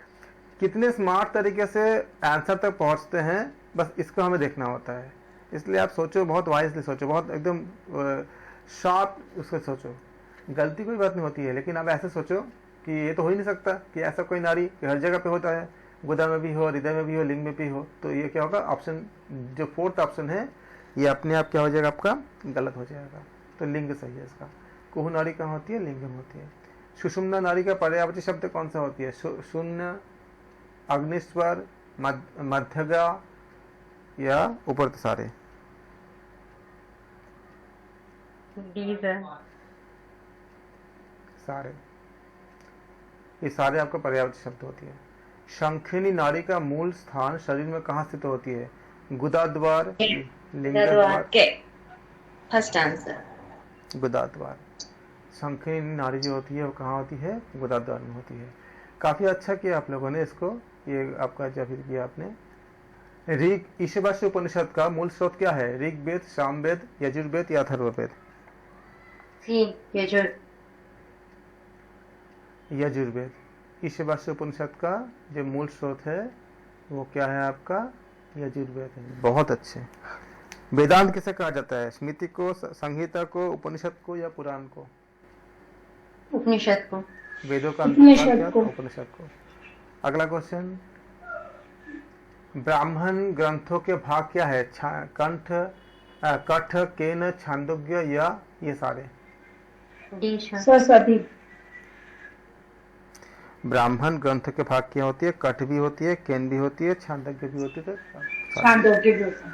कितने स्मार्ट तरीके से आंसर तक पहुंचते हैं, बस इसको हमें देखना होता है। इसलिए आप सोचो, बहुत वाइजली सोचो, बहुत एकदम शार्प उसको सोचो। गलती कोई बात नहीं होती है, लेकिन आप ऐसे सोचो कि ये तो हो ही नहीं सकता कि ऐसा कोई नाड़ी हर जगह पे होता है, गुदा में भी हो, हृदय में भी हो, लिंग में भी हो। तो ये क्या होगा, ऑप्शन जो फोर्थ ऑप्शन है ये अपने आप क्या हो जाएगा, आपका गलत हो जाएगा। तो लिंग सही है इसका। कुहू नाड़ी कहाँ होती है? लिंग में होती है। सुषुम्ना नाड़ी का पर्यायवाची शब्द कौन सा होती है? शून्य, अग्निस्वर, मध्यगा या उपरत सारे? डी सर। सारे। ये सारे आपका पर्यायवाची शब्द होती है। शंखिनी नाड़ी का मूल स्थान शरीर में कहाँ स्थित होती है? गुदाद्वार, लिंगद्वार? के फर्स्ट आंसर गुदाद्वार। शंखिनी नाड़ी जो होती है वो कहाँ होती है? गुदाद्वार में होती है। काफी अच्छा किया आप लोगों ने इसको, ये आपका जब किया आपने। ऋग ईशावास्य उपनिषद का मूल स्रोत क्या है? ऋग्वेद, सामवेद, यजुर्वेद या अथर्ववेद? यजुर्वेद। ईशावास्य उपनिषद का जो मूल स्रोत है वो क्या है आपका? यजुर्वेद है। बहुत अच्छे। वेदांत किसे कहा जाता है? स्मृति को, संहिता को, उपनिषद को या पुराण को? उपनिषद को। वेदों का उपनिषद को। उपनिषद को। अगला क्वेश्चन, ब्राह्मण ग्रंथों के भाग क्या है? कंठ, कठ, केन, छांदोग्य या ये सारे? डी सर। सरस्वती। ब्राह्मण ग्रंथ के भाग क्या होती है? कठ भी होती है, केन भी होती है, छांदोग्य भी होती है। छांदोग्य भी होता है।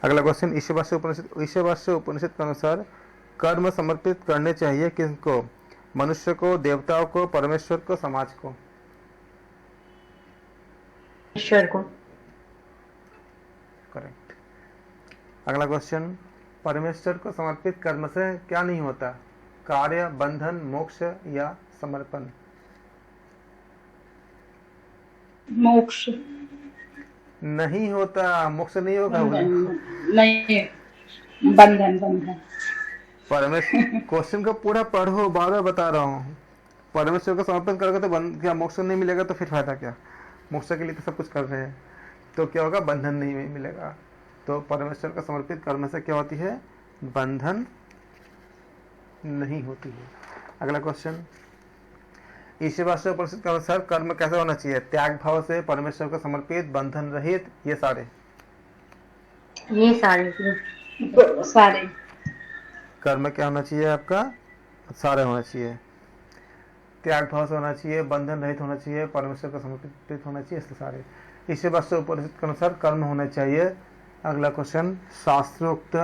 अगला क्वेश्चन, ईशावास्य उपनिषद के अनुसार कर्म समर्पित करने चाहिए किसको? मनुष्य को, देवताओं को, परमेश्वर को, समाज को? ईश्वर को। करेक्ट। अगला क्वेश्चन, परमेश्वर को समर्पित कर्म से क्या नहीं होता? कार्य, बंधन, मोक्ष या समर्पण? मोक्ष। नहीं होता, मोक्ष नहीं होगा। नहीं, बंधन। बंधन। परमेश्वर, क्वेश्चन को पूरा पढ़ो, बार बार बता रहा हूँ। परमेश्वर को समर्पण करोगे तो क्या मोक्ष नहीं मिलेगा? तो फिर फायदा क्या? मोक्ष के लिए तो सब कुछ कर रहे हैं, तो क्या होगा? बंधन नहीं मिलेगा। तो परमेश्वर को समर्पित कर्म से क्या होती है? बंधन नहीं होती है। अगला क्वेश्चन, ईशावास्य उपनिषद के अनुसार कर्म कैसा होना चाहिए? त्याग भाव से, परमेश्वर को समर्पित, बंधन रहित, ये सारे सारे कर्म क्या होना चाहिए आपका? सारे होना चाहिए। त्याग भाव से होना चाहिए, बंधन रहित होना चाहिए, परमेश्वर को समर्पित होना चाहिए, इसलिए सारे। ईशावास्य उपनिषद के अनुसार कर्म होना चाहिए। अगला क्वेश्चन, शास्त्रोक्त,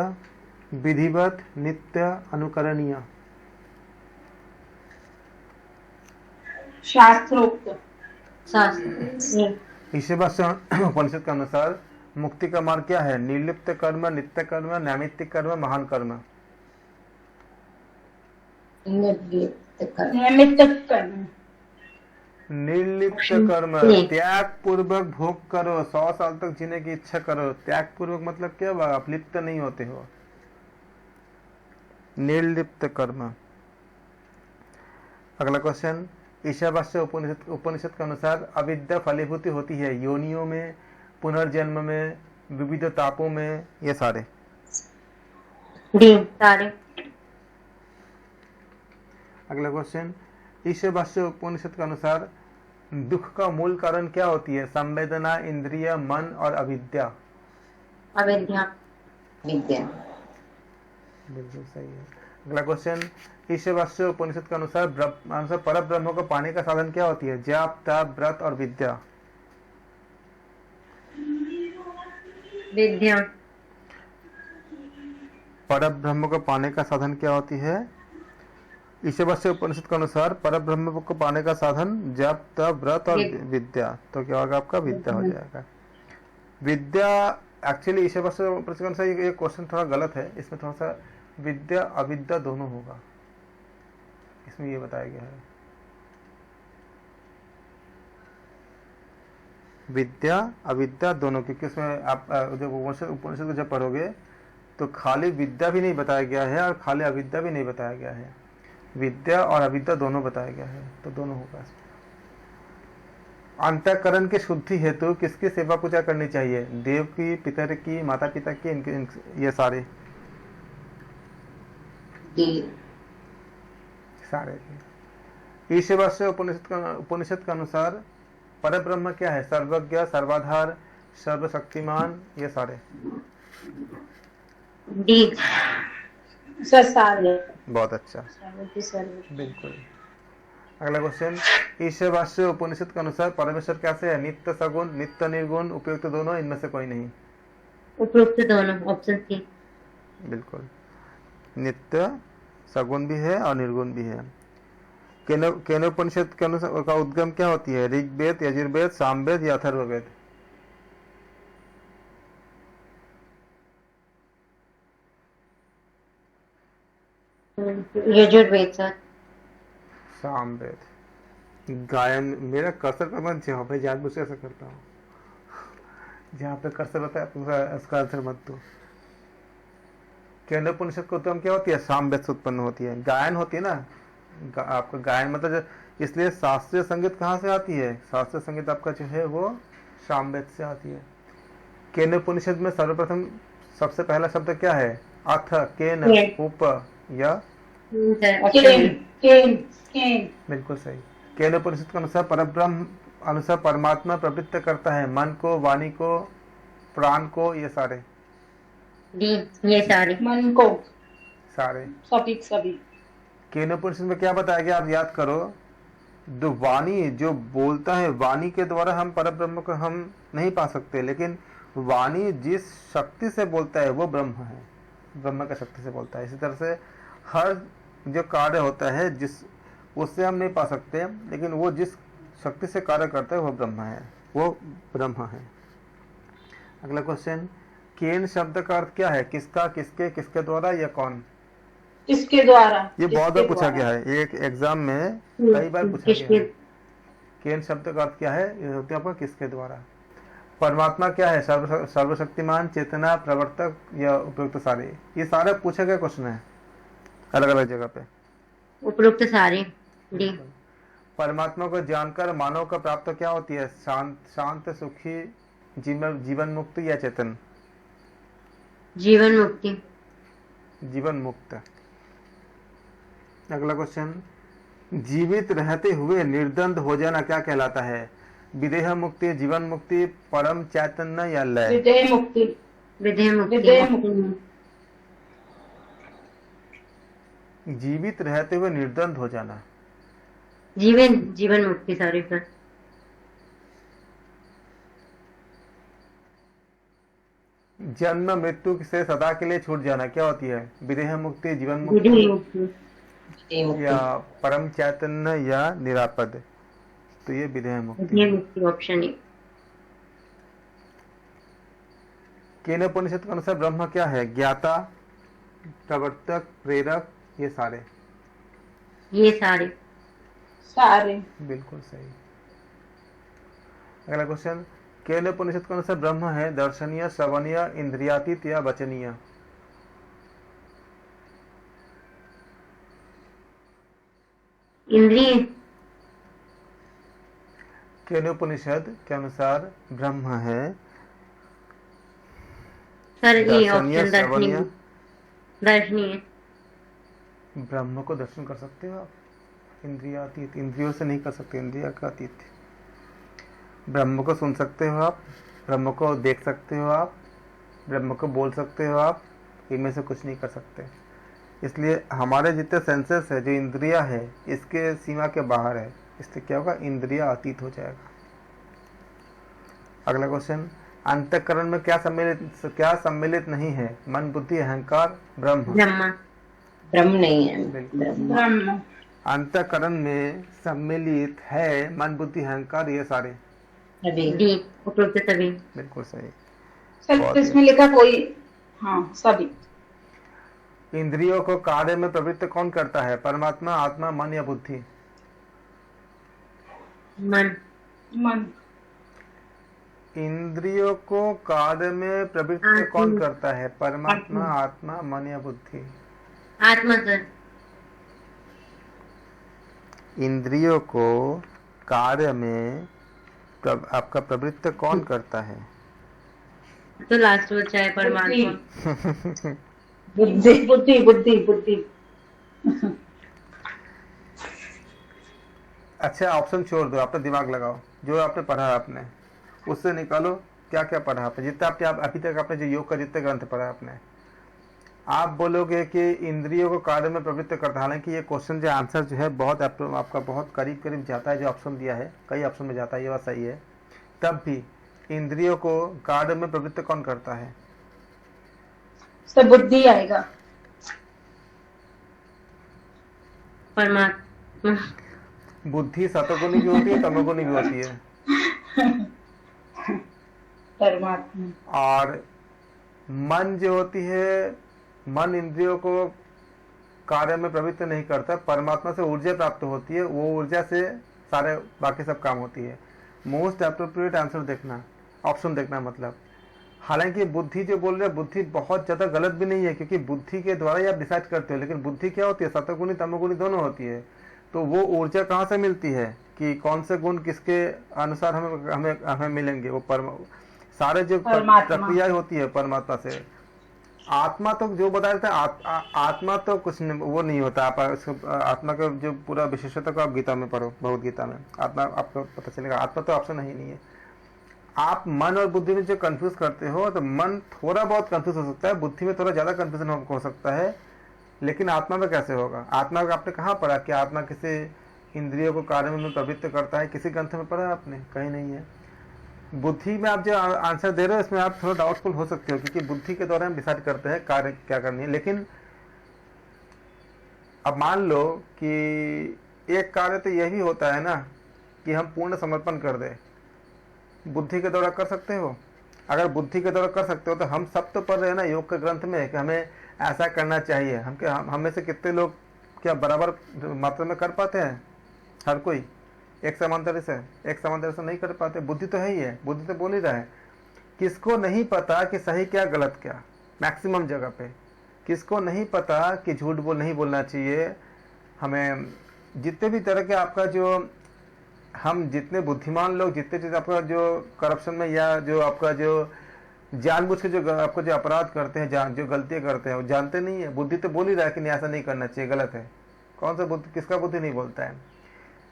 विधिवत, नित्य, अनुकरणीय। शास्त्रोक्त शास्त्र ईशावास्य उपनिषद के अनुसार मुक्ति का मार्ग क्या है? निर्लिप्त कर्म, नित्य कर्म, नैमित्तिक कर्म, महान कर्म। निर्लिप्त कर्म। नियमित कर्म। निर्लिप्त कर्म, त्याग पूर्वक भोग करो, 100 साल तक जीने की इच्छा करो। त्याग पूर्वक मतलब क्या हुआ? आप लिप्त नहीं होते हो। निर्लिप्त कर्म। अगला क्वेश्चन, ईशावास्य उपनिषद के अनुसार अविद्या फलीभूति होती है योनियों में, पुनर्जन्म में, विविध तापों में, ये सारे सारे। अगला क्वेश्चन, ईशावास्य उपनिषद के अनुसार दुख का मूल कारण क्या होती है? संवेदना, इंद्रिय, मन और अविद्या। अविद्या। विद्या। बिल्कुल सही है। अगला क्वेश्चन, ईशावास्य उपनिषद के अनुसार पर ब्रह्म को पाने का साधन क्या होती है? जाप, तप, व्रत और विद्या। विद्या। पर ब्रह्म को पाने का साधन क्या होती है? ईशावास्य उपनिषद के अनुसार पर ब्रह्म को पाने का साधन जप, तप, व्रत और विद्या। तो क्या होगा आपका? विद्या हो जाएगा। विद्या एक्चुअली ईशावास्य उपनिषद के अनुसार ये क्वेश्चन थोड़ा गलत है। इसमें थोड़ा सा विद्या अविद्या दोनों होगा, इसमें ये बताया गया है। विद्या अविद्या दोनों, क्योंकि इसमें आप जब उपनिषद को जब पढ़ोगे तो खाली विद्या भी नहीं बताया गया है और खाली अविद्या भी नहीं बताया गया है। विद्या और अविद्या दोनों बताया गया है, तो दोनों होगा। अंतःकरण की शुद्धि हेतु किसकी सेवा पूजा करनी चाहिए? देव की, पितर की, माता पिता की, ये सारे सारे। ईशावास्य उपनिषद के अनुसार परब्रह्म क्या है? सर्वज्ञ, सर्वाधार, सर्वशक्तिमान, ये सारे सारे। बहुत अच्छा, बिल्कुल। अगला क्वेश्चन, ईशावास्य उपनिषद के अनुसार परमेश्वर कैसे है? नित्य सगुण, नित्य निर्गुण, उपयुक्त दोनों, इनमें से कोई नहीं। उपयुक्त दोनों, ऑप्शन सी। बिल्कुल, नित्य सगुण भी है और निर्गुण भी है। केनोपनिषद के अनुसार का उद्गम क्या होती है? ऋग्वेद, यजुर्वेद, सामवेद या अथर्ववेद? यजुर्वेद सर। सामवेद। गायन, मेरा कर्सर का मन जहाँ पे जानबूझ से ऐसा करता हूँ, जहाँ पे कर्सर होता है उसका आंसर मत दो। केनोपनिषद का उद्गम क्या होती है? सामवेद से उत्पन्न होती है। गायन होती है ना, आपका गायन मतलब, इसलिए शास्त्रीय संगीत कहाँ से आती है? शास्त्रीय संगीत आपका जो है वो सामवेद से आती है। केनोपनिषद में सर्वप्रथम सबसे पहला शब्द क्या है? अथ, केन, उप या बिल्कुल सही। केनोपनिषद के अनुसार परब्रह्म अनुसार परमात्मा प्रवृत्त करता है मन को, वाणी को, प्राण को, ये सारे ये सारे। मन को, सारे सभी। केनोपनिषद में क्या बताया गया? आप याद करो, जो वाणी जो बोलता है, वाणी के द्वारा हम परब्रह्म को हम नहीं पा सकते, लेकिन वाणी जिस शक्ति से बोलता है वो ब्रह्म है, ब्रह्म का शक्ति से बोलता है। इसी तरह से हर जो कार्य होता है जिस उससे हम नहीं पा सकते, लेकिन वो जिस शक्ति से कार्य करता है वो ब्रह्म है, वो ब्रह्म है। अगला क्वेश्चन, केन शब्द का अर्थ क्या है? किसका, किसके, किसके द्वारा या कौन? किसके द्वारा? ये बहुत बार पूछा गया है, एक एग्जाम में कई बार पूछा गया है। केन शब्द का अर्थ क्या है? ये होता है आपका किसके द्वारा। परमात्मा क्या है? सर्वशक्तिमान, चेतना, प्रवर्तक या उपयुक्त सारे? ये सारे पूछा गया क्वेश्चन है अलग अलग जगह पे। उपयुक्त सारे। डी। परमात्मा को जानकर मानव का प्राप्त क्या होती है? शांत, सुखी, जीवन मुक्ति या चेतन? जीवन मुक्ति। जीवन मुक्त। अगला क्वेश्चन, जीवित रहते हुए निर्द्वंद हो जाना क्या कहलाता है? विदेह मुक्ति, जीवन मुक्ति, परम चैतन्य या लय? विदेह मुक्ति। विदेह मुक्ति। विदेह मुक्ति। जीवित रहते हुए निर्द्वंद हो जाना। जीवन मुक्ति, सॉरी सर। जन्म मृत्यु से सदा के लिए छूट जाना क्या होती है? विदेह मुक्ति, जीवन मुक्ति विदेह मुक्ति। या परम चैतन्य या निरापद? तो ये विदेह मुक्ति। विदेह मुक्ति ऑप्शन ए। केनोपनिषद के अनुसार ब्रह्म क्या है? ज्ञाता, प्रवर्तक, प्रेरक, ये सारे? ये सारे। सारे। बिल्कुल सही। अगला क्वेश्चन, केनोपनिषद के अनुसार ब्रह्म है दर्शनीय, श्रवणीय, इंद्रियातीत या वचनीय? इंद्रिय। केनोपनिषद के अनुसार ब्रह्म है सर ये दर्शनीय, ऑप्शन श्रवणीय। दर्शनीय। ब्रह्म को दर्शन कर सकते हो आप? इंद्रियातीत, इंद्रियों से नहीं कर सकते, इंद्रिया का अतीत। ब्रह्म को सुन सकते हो आप, ब्रह्म को देख सकते हो आप, ब्रह्म को बोल सकते हो आप, इनमें से कुछ नहीं कर सकते। इसलिए हमारे जितने सेंसेस है, जो इंद्रिया है, इसके सीमा के बाहर है, इसलिए क्या होगा? इंद्रिया अतीत हो जाएगा। अगला क्वेश्चन, अंतःकरण में क्या सम्मिलित नहीं है? मन, बुद्धि, अहंकार, ब्रह्म? ब्रह्म नहीं है। बिल्कुल। ब्रह्म। अंतःकरण में सम्मिलित है मन, बुद्धि, अहंकार, ये सारे? डी उपरोक्त सभी। बिल्कुल सही। सर बहुत तो इसमें लिखा कोई, हाँ सभी। इंद्रियों को कार्य में प्रवृत्त कौन करता है? परमात्मा, आत्मा, मन या बुद्धि? मन। मन। इंद्रियों को कार्य में प्रवृत्त कौन करता है? परमात्मा, आत्मा, मन या बुद्धि? आत्मा सर। इंद्रियों को कार्य में आपका प्रवृत्त कौन करता है? तो लास्ट बचा है परमात्मा। बुद्धि। बुद्धि बुद्धि बुद्धि। अच्छा, ऑप्शन छोड़ दो, अपना दिमाग लगाओ। जो आपने पढ़ा आपने उससे निकालो क्या क्या पढ़ा आपने, जितना आपने अभी तक आपने जो योग का जितने ग्रंथ पढ़ा आपने। आप बोलोगे कि इंद्रियों को कार्य में प्रवृत्त करता है। हालांकि ये क्वेश्चन जो आंसर जो है बहुत आपका बहुत करीब करीब जाता है, जो ऑप्शन दिया है कई ऑप्शन में जाता है, ये बात सही है। तब भी इंद्रियों को कार्य में प्रवृत्त कौन करता है? सब बुद्धि आएगा। परमात्मा। बुद्धि सतोगुणी भी होती है, तमोगुणी भी होती है। परमात्मा। और मन जो होती है, मन इंद्रियों को कार्य में प्रवृत्त नहीं करता, परमात्मा से ऊर्जा प्राप्त होती है, वो ऊर्जा से सारे बाकी सब काम होती है। मोस्ट अप्रोप्रिएट आंसर देखना, ऑप्शन देखना मतलब। हालांकि बुद्धि जो बोल रहे हैं, बुद्धि बहुत ज़्यादा गलत भी नहीं है, क्योंकि बुद्धि के द्वारा ही आप डिसाइड करते हो। लेकिन बुद्धि क्या होती है? सतोगुणी तमोगुणी दोनों होती है। तो वो ऊर्जा कहाँ से मिलती है कि कौन से गुण किसके अनुसार हमें हमें हमें मिलेंगे? वो सारे जो प्रक्रिया होती है परमात्मा से। आत्मा तो जो बताया था, आत्मा तो कुछ नहीं, वो नहीं होता। आप आत्मा का जो पूरा विशेषता को आप गीता में पढ़ो, भगवद गीता में आत्मा आपको पता चलेगा। आत्मा तो ऑप्शन ही नहीं है। आप मन और बुद्धि में जो कंफ्यूज करते हो, तो मन थोड़ा बहुत कंफ्यूज हो सकता है, बुद्धि में थोड़ा ज्यादा कंफ्यूजन हो सकता है, लेकिन आत्मा में कैसे होगा? आत्मा का आपने कहाँ पढ़ा कि आत्मा किसी इंद्रियों को कार्य में प्रवृत्त करता है? किसी ग्रंथ में पढ़ा आपने? कहीं नहीं है। बुद्धि में आप जो आंसर दे रहे हो, इसमें आप थोड़ा डाउटफुल हो सकते हो, क्योंकि बुद्धि के द्वारा हम डिसाइड करते हैं कार्य क्या करनी है। लेकिन अब मान लो कि एक कार्य तो यह भी होता है ना कि हम पूर्ण समर्पण कर दें। बुद्धि के द्वारा कर सकते हो? अगर बुद्धि के द्वारा कर सकते हो तो हम सब तो पढ़ रहे हैं ना योग के ग्रंथ में कि हमें ऐसा करना चाहिए। हम में से कितने लोग क्या बराबर मात्रा में कर पाते हैं? हर कोई एक समांतर से नहीं कर पाते। बुद्धि तो है ही है, बुद्धि तो बोल ही रहा है। किसको नहीं पता कि सही क्या गलत क्या? मैक्सिमम जगह पे किसको नहीं पता कि झूठ नहीं बोलना चाहिए? हमें जितने भी तरह के आपका जो हम जितने बुद्धिमान लोग, जितने चीज़ आपका जो करप्शन में या जो आपका जो जानबूझ के जो आपको जो अपराध करते हैं, जो गलतियां करते हैं, वो जानते नहीं है। बुद्धि तो बोल ही रहा है कि नहीं ऐसा नहीं करना चाहिए, गलत है। कौन सा बुद्धि, किसका बुद्धि नहीं बोलता है?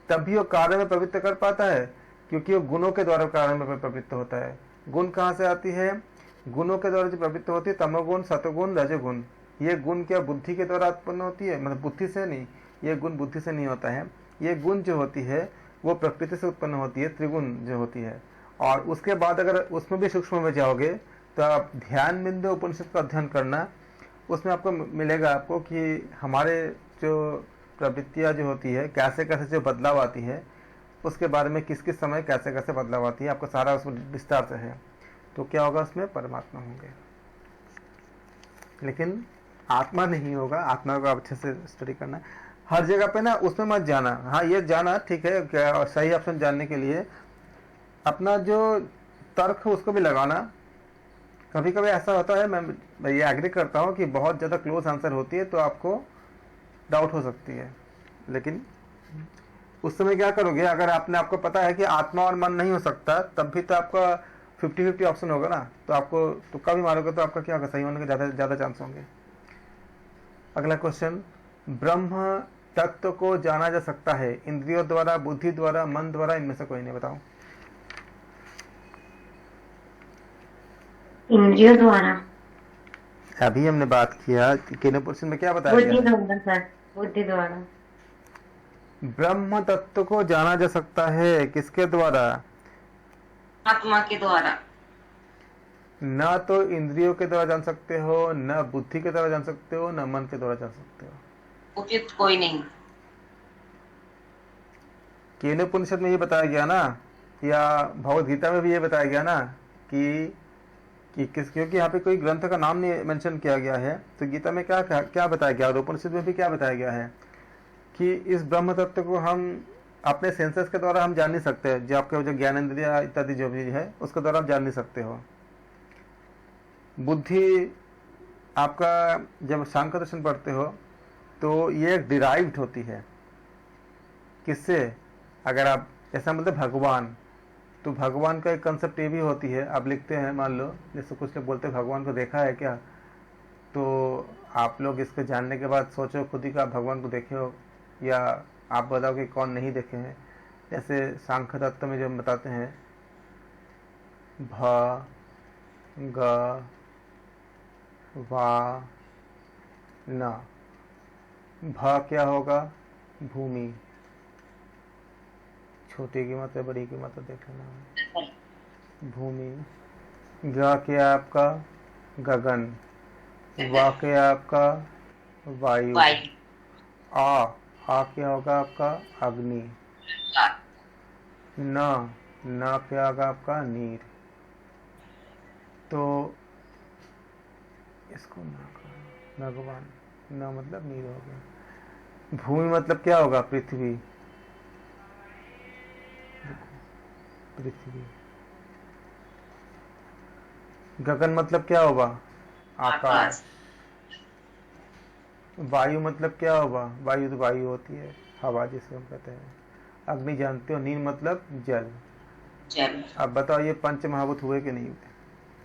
तब भी वो कार्य में प्रवृत्त कर पाता है, क्योंकि वो गुणों के द्वारा कार्य में प्रवृत्त होता है। गुण कहाँ से आती है? गुणों के द्वारा जो प्रवृत्त होती है, तमोगुण, सतोगुण, रजोगुण। ये गुण क्या बुद्धि के द्वारा उत्पन्न होती है? मतलब बुद्धि से नहीं, ये गुण बुद्धि से नहीं होता है। ये गुण जो होती है वो प्रकृति से उत्पन्न होती है, त्रिगुण जो होती है। और उसके बाद अगर उसमें भी सूक्ष्म में जाओगे तो आप ध्यान बिंदु उपनिषद का अध्ययन करना, उसमें आपको मिलेगा आपको कि हमारे जो प्रवृत्तियाँ जो होती है, कैसे कैसे जो बदलाव आती है, उसके बारे में किस किस समय कैसे कैसे बदलाव आती है, आपको सारा उसमें विस्तार से है। तो क्या होगा? उसमें परमात्मा होंगे, लेकिन आत्मा नहीं होगा। आत्मा को अच्छे से स्टडी करना, हर जगह पे ना उसमें मत जाना। हाँ, ये जाना ठीक है, क्या सही ऑप्शन जानने के लिए अपना जो तर्क है उसको भी लगाना। कभी कभी ऐसा होता है, मैं ये एग्री करता हूँ कि बहुत ज़्यादा क्लोज आंसर होती है तो आपको डाउट हो सकती है, लेकिन उस समय क्या करोगे? अगर आपको पता है कि आत्मा और मन नहीं हो सकता, तब भी तो आपका 50-50 ऑप्शन होगा ना। तो आपको तुक्का भी मारोगे तो आपका क्या होगा? सही होने के ज़्यादा चांस होंगे। अगला क्वेश्चन, ब्रह्म तत्व को जाना जा सकता है इंद्रियों द्वारा, बुद्धि द्वारा, मन द्वारा, इनमें से कोई नहीं? बताओ। इंद्रियों द्वारा। अभी हमने बात किया कि केनोपुरुषन में क्या बताया बुद्धि गया? द्वारा सर, बुद्धि द्वारा। ब्रह्म तत्व को जाना जा सकता है किसके द्वारा? आत्मा के द्वारा। न तो इंद्रियों के द्वारा जान सकते हो, न बुद्धि के द्वारा जान सकते हो, न मन के द्वारा जान सकते हो। उचित कोई नहीं। केनोपनिषद में ये बताया गया ना, या भगवद गीता में भी ये बताया गया ना कि क्योंकि यहाँ पे कोई ग्रंथ का नाम नहीं मेंशन किया गया है, तो गीता में क्या बताया गया, और उपनिषद में भी क्या बताया गया है कि इस ब्रह्म तत्व को हम अपने सेंसेस के द्वारा हम जान नहीं सकते। जो आपके जो ज्ञानेंद्रिय इत्यादि जो भी है उसके द्वारा आप जान नहीं सकते हो। बुद्धि आपका, जब सांख्य दर्शन पढ़ते हो तो ये डिराइव्ड होती है। किससे? अगर आप ऐसा मतलब भगवान, तो भगवान का एक कंसेप्ट ये भी होती है। आप लिखते हैं, मान लो जैसे कुछ लोग बोलते हैं भगवान को देखा है क्या, तो आप लोग इसको जानने के बाद सोचो खुद ही का आप भगवान को देखे हो, या आप बताओ कि कौन नहीं देखे हैं। जैसे सांख्य तत्व में जो हम बताते हैं, भ ग वा न। भ क्या होगा? भूमि, छोटी की मतलब बड़ी की मतलब देख लेना, भूमि। ग क्या आपका? गगन। वा क्या आपका? वायु। आ क्या होगा आपका? अग्नि। न क्या होगा आपका? नीर। तो इसको भगवान, न मतलब नीर हो गया। भूमि मतलब क्या होगा? पृथ्वी। पृथ्वी। गगन मतलब क्या होगा? आकाश। वायु मतलब क्या होगा? वायु तो वायु होती है, हवा जिसे हम कहते हैं। अग्नि जानते हो? नीर मतलब जल। अब बताओ ये पंच महाभूत हुए कि नहीं हुए?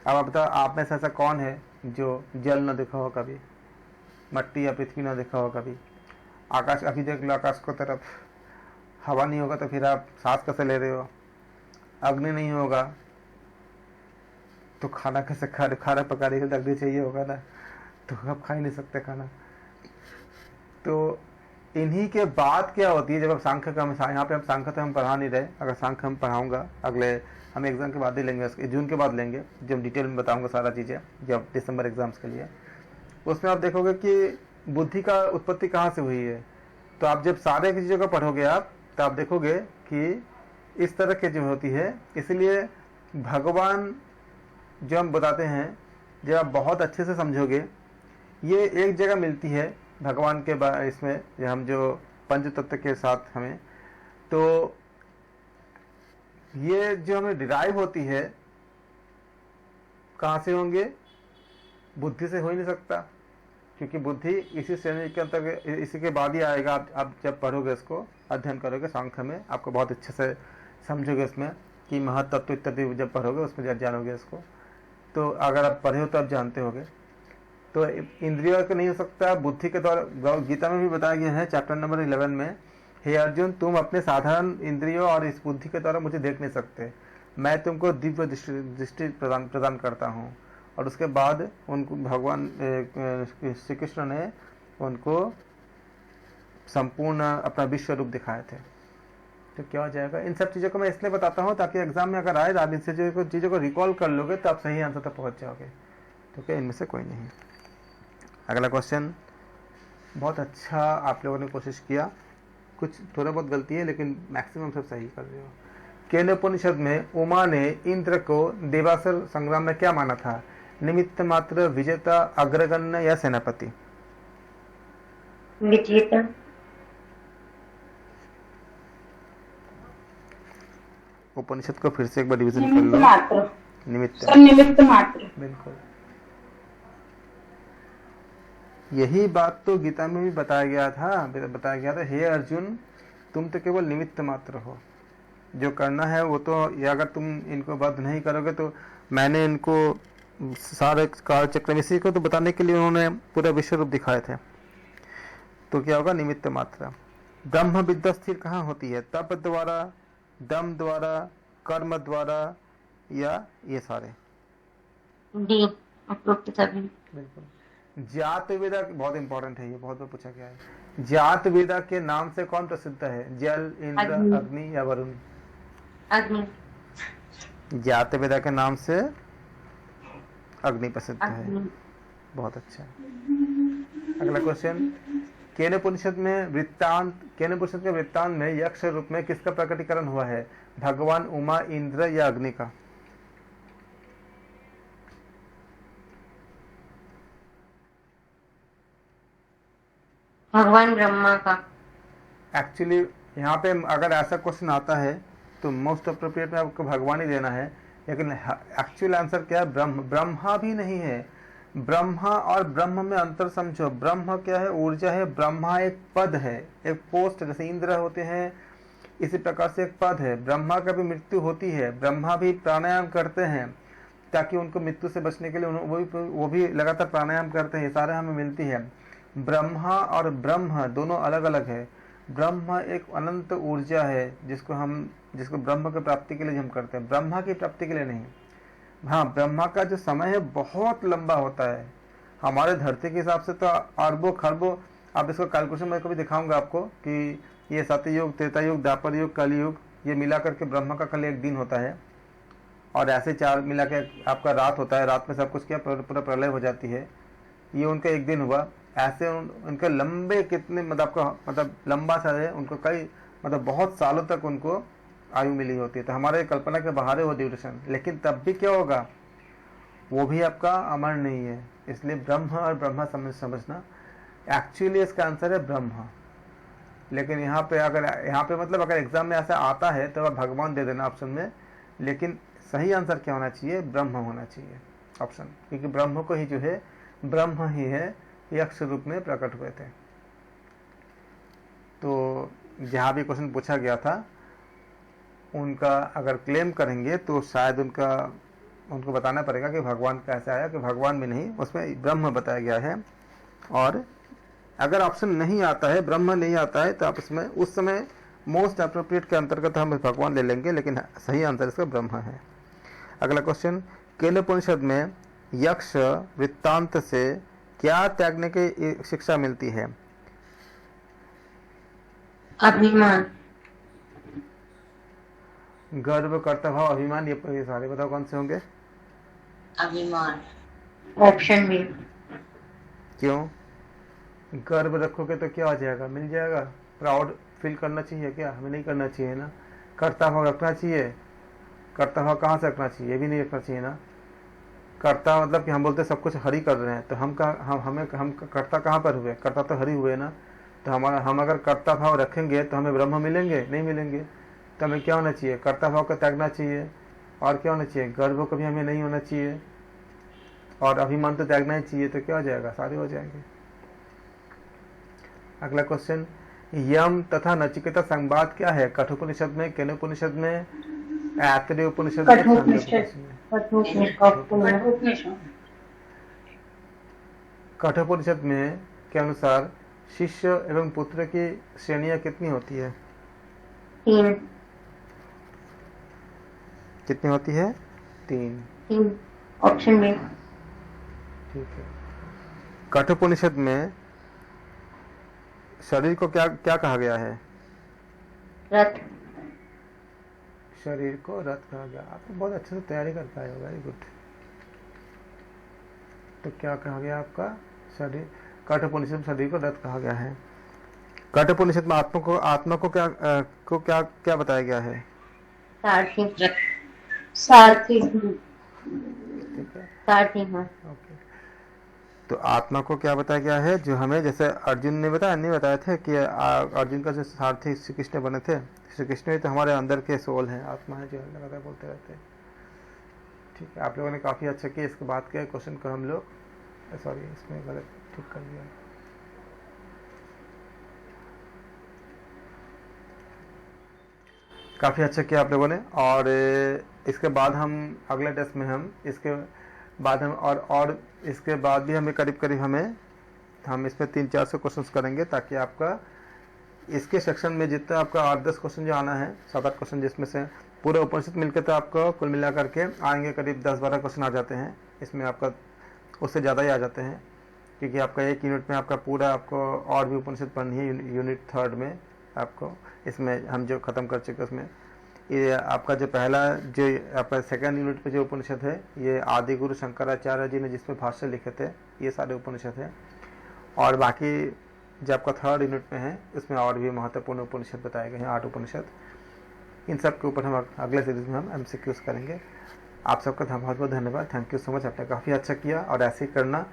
अब आप बताओ, आप में से ऐसा कौन है जो जल न देखा हो कभी, मट्टी या पृथ्वी न देखा हो कभी? आकाश, अभी देख लो आकाश को तरफ, हवा नहीं होगा तो फिर आप सांस कैसे ले रहे हो? अग्नि नहीं होगा तो खाना कैसे खाना पकाने के लिए अग्नि चाहिए होगा ना, तो आप खा ही नहीं सकते खाना। तो इन्हीं के बाद क्या होती है, जब आप सांख्य का, यहाँ पे हम सांख्य तो हम पढ़ा नहीं रहे, अगर सांख्य हम पढ़ाऊंगा अगले, हम एग्जाम के बाद ही लेंगे, उसके जून के बाद लेंगे, जब डिटेल में बताऊंगा सारा चीज़ें, जब दिसंबर एग्जाम्स के लिए। उसमें आप देखोगे कि बुद्धि का उत्पत्ति कहाँ से हुई है। तो आप जब सारे चीज़ों को पढ़ोगे आप, तो आप देखोगे कि इस तरह की जो होती है। इसलिए भगवान जो हम बताते हैं, जब आप बहुत अच्छे से समझोगे, ये एक जगह मिलती है भगवान के इसमें, हम जो पंच तत्व के साथ हमें, तो ये जो हमें डिराइव होती है कहाँ से होंगे? बुद्धि से हो ही नहीं सकता, क्योंकि बुद्धि इसी श्रेणी के अंतर्गत, इसी के बाद ही आएगा। आप जब पढ़ोगे, इसको अध्ययन करोगे सांख्य में, आपको बहुत अच्छे से समझोगे इसमें कि महत्त्व इत्यादि जब पढ़ोगे उसमें जब जानोगे इसको, तो अगर आप पढ़े हो तो आप जानते होगे। तो इंद्रियों का नहीं हो सकता, बुद्धि के द्वारा गीता में भी बताया गया है चैप्टर नंबर 11 में, हे अर्जुन तुम अपने साधारण इंद्रियों और इस बुद्धि के द्वारा मुझे देख नहीं सकते, मैं तुमको दिव्य दृष्टि प्रदान करता हूँ। और उसके बाद उनको भगवान श्री कृष्ण ने उनको संपूर्ण अपना विश्व रूप दिखाए थे। तो क्या हो जाएगा, इन सब चीज़ों को मैं इसलिए बताता हूँ ताकि एग्जाम में अगर आए तो आप इन चीज़ों को रिकॉल कर लोगे तो आप सही आंसर तक पहुँच जाओगे। तो क्या इनमें से कोई नहीं। अगला क्वेश्चन, बहुत अच्छा आप लोगों ने कोशिश किया, कुछ थोड़ा बहुत गलती है लेकिन मैक्सिमम सब सही कर रहे हो। केनोपनिषद में उमा ने इंद्र को देवासुर संग्राम में क्या माना था, निमित्त मात्र, विजेता, अग्रगण्य या सेनापति? विजेता। उपनिषद को फिर से एक बार रिवीजन कर निमित्त लो। मात्र निमित्त, सर, निमित्त मात्र। बिल्कुल यही बात तो गीता में भी बताया गया था, हे अर्जुन तुम तो केवल निमित्त मात्र हो, जो करना है वो तो, या अगर तुम इनको बद्ध नहीं करोगे तो मैंने इनको सारे काल चक्र में इसी को तो बताने के लिए उन्होंने पूरा विश्व रूप दिखाए थे। तो क्या होगा, निमित्त मात्र। ब्रह्म विद्या स्थिर कहाँ होती है, तप द्वारा, दम द्वारा, कर्म द्वारा या ये सारे? डी, उपरोक्त सभी। बिल्कुल। जात वेदा बहुत इंपॉर्टेंट है, ये बहुत बार पूछा गया है। जात वेदा के नाम से कौन प्रसिद्ध है, जल, इंद्र, अग्नि। अग्नि या वरुण? अग्नि। जात वेदा के नाम से अग्नि प्रसिद्ध है। अग्नि। बहुत अच्छा। अगला क्वेश्चन, केनोपनिषद के वृत्तांत में यक्ष रूप में किसका प्रकटीकरण हुआ है, भगवान उमा, इंद्र या अग्नि का? भगवान ब्रह्मा का। एक्चुअली यहाँ पे अगर ऐसा क्वेश्चन आता है तो मोस्ट अप्रोप्रिएट में आपको भगवान ही देना है, लेकिन एक्चुअल आंसर क्या है, ब्रह्मा भी नहीं है। ब्रह्मा और ब्रह्म में अंतर समझो। ब्रह्म क्या है, ऊर्जा है, ब्रह्मा एक पद है, एक पोस्ट, जैसे इंद्र होते हैं इसी प्रकार से एक पद है। ब्रह्मा का भी मृत्यु होती है, ब्रह्मा भी प्राणायाम करते हैं ताकि उनको मृत्यु से बचने के लिए वो भी लगातार प्राणायाम करते हैं, ये सारे हमें मिलती है। ब्रह्मा और ब्रह्म दोनों अलग अलग है। ब्रह्म एक अनंत ऊर्जा है जिसको ब्रह्म की प्राप्ति के लिए हम करते हैं, ब्रह्मा की प्राप्ति के लिए नहीं। हाँ, ब्रह्मा का जो समय है बहुत लंबा होता है, हमारे धरती के हिसाब से तो अरबों खरबों। आप इसको कैलकुलेशन में कभी दिखाऊंगा आपको कि ये सतयुग, त्रेता युग, द्वापर युग, कलयुग, ये मिला करके ब्रह्मा का कल एक दिन होता है, और ऐसे चार मिला के आपका रात होता है, रात में सब कुछ किया, पूरा प्रलय हो जाती है, ये उनका एक दिन हुआ। ऐसे उनके लंबे कितने मतलब लंबा सा है, उनको कई बहुत सालों तक उनको आयु मिली होती है। तो हमारे कल्पना के बाहर है वो ड्यूरेशन, लेकिन तब भी क्या होगा, वो भी आपका अमर नहीं है। इसलिए ब्रह्म और ब्रह्मा समझना। एक्चुअली इसका आंसर है ब्रह्म, लेकिन यहाँ पे अगर एग्जाम में ऐसा आता है तो आप भगवान दे देना ऑप्शन में, लेकिन सही आंसर क्या होना चाहिए, ब्रह्म होना चाहिए ऑप्शन, क्योंकि ब्रह्म को ही जो है, ब्रह्म ही है यक्ष रूप में प्रकट हुए थे। तो जहाँ भी क्वेश्चन पूछा गया था उनका अगर क्लेम करेंगे तो शायद उनको बताना पड़ेगा कि भगवान कैसे आया, कि भगवान में नहीं, उसमें ब्रह्म बताया गया है। और अगर ऑप्शन नहीं आता है, ब्रह्म नहीं आता है, तो आप उसमें उस समय मोस्ट अप्रोप्रिएट के अंतर्गत हम भगवान ले लेंगे, लेकिन सही आंसर इसका ब्रह्म है। अगला क्वेश्चन, केनोपनिषद में यक्ष वृत्तांत से क्या त्यागने की शिक्षा मिलती है, अभिमान। गर्व, कर्तव्य, अभिमान, ये सारे बताओ कौन से होंगे? अभिमान। Option B. क्यों? गर्व रखोगे तो क्या हो जाएगा, मिल जाएगा। प्राउड फील करना चाहिए क्या, हमें नहीं करना चाहिए ना। कर्तव्य रखना चाहिए, कर्तव्य कहाँ से रखना चाहिए, ये भी नहीं रखना चाहिए ना। कर्ता मतलब कि हम बोलते सब कुछ हरि कर रहे हैं, तो हम कर्ता कहाँ पर हुए, कर्ता तो हरि हुए ना। तो हम अगर कर्ता भाव रखेंगे तो हमें ब्रह्म मिलेंगे, नहीं मिलेंगे। तो हमें क्या होना चाहिए, कर्ता भाव को त्यागना चाहिए। और क्या होना चाहिए, गर्व कभी हमें नहीं होना चाहिए, और अभिमान तो त्यागना ही चाहिए। तो क्या हो जाएगा, सारे हो जाएंगे। अगला क्वेश्चन, यम तथा नचिकेता संवाद क्या है, कठोपनिषद में, केनोपनिषद में, ऐतरेय उपनिषद में, कठोपनिषद। कठोपनिषद। कठोपनिषद में के अनुसार शिष्य एवं पुत्र की श्रेणियां कितनी होती है? 3। कितनी होती है? 3। 3 ऑप्शन में। ठीक है। कठोपनिषद में शरीर को क्या क्या कहा गया है? रथ। शरीर को रथ कहा गया। आप बहुत अच्छे से तैयारी कर पाए हो, वेरी गुड। तो क्या कहा गया आपका? शरीर, कठोपनिषद में शरीर को रथ कहा गया है। कठोपनिषद में आत्मा को क्या बताया गया है? सारथी। सारथी। ठीक है, सारथी, हाँ। ओके। तो आत्मा को क्या बताया गया है? जो हमें, जैसे अर्जुन ने बताया, नहीं बताया थे कि अर्जुन का जो सारथी श्री कृष्ण बने थे, श्री कृष्ण ही तो हमारे अंदर के सोल हैं, आत्मा है, जो लगातार बोलते रहते हैं। ठीक है, आप लोगों ने काफ़ी अच्छा किया। इसके बाद के क्वेश्चन को हम लोग, सॉरी इसमें गलत ठीक कर दिया। काफ़ी अच्छा किया आप लोगों ने। और इसके बाद हम अगले टेस्ट में हम इसके बाद हम और इसके बाद भी हमें करीब हम इस पर 300-400 क्वेश्चन करेंगे, ताकि आपका इसके सेक्शन में जितना आपका 8-10 क्वेश्चन जो आना है, 7-8 क्वेश्चन, जिसमें से पूरे उपनिषद मिलकर तो आपको कुल मिला करके आएंगे करीब 10-12 क्वेश्चन आ जाते हैं। इसमें आपका उससे ज़्यादा ही आ जाते हैं, क्योंकि आपका एक यूनिट में आपका पूरा आपको और भी उपनिषद पढ़नी है। यूनिट 3 में आपको, इसमें हम जो ख़त्म कर चुके उसमें ये आपका जो पहला जो आपका सेकंड यूनिट पे जो उपनिषद है, ये आदि गुरु शंकराचार्य जी ने जिसमें भाष्य लिखे थे, ये सारे उपनिषद हैं। और बाकी जो आपका 3rd यूनिट में है, उसमें और भी महत्वपूर्ण उपनिषद बताए गए हैं, 8 उपनिषद। इन सब के ऊपर हम अगले सीरीज में हम MCQs करेंगे। आप सबका बहुत बहुत धन्यवाद। Thank you so much. आपने काफ़ी अच्छा किया, और ऐसे ही करना,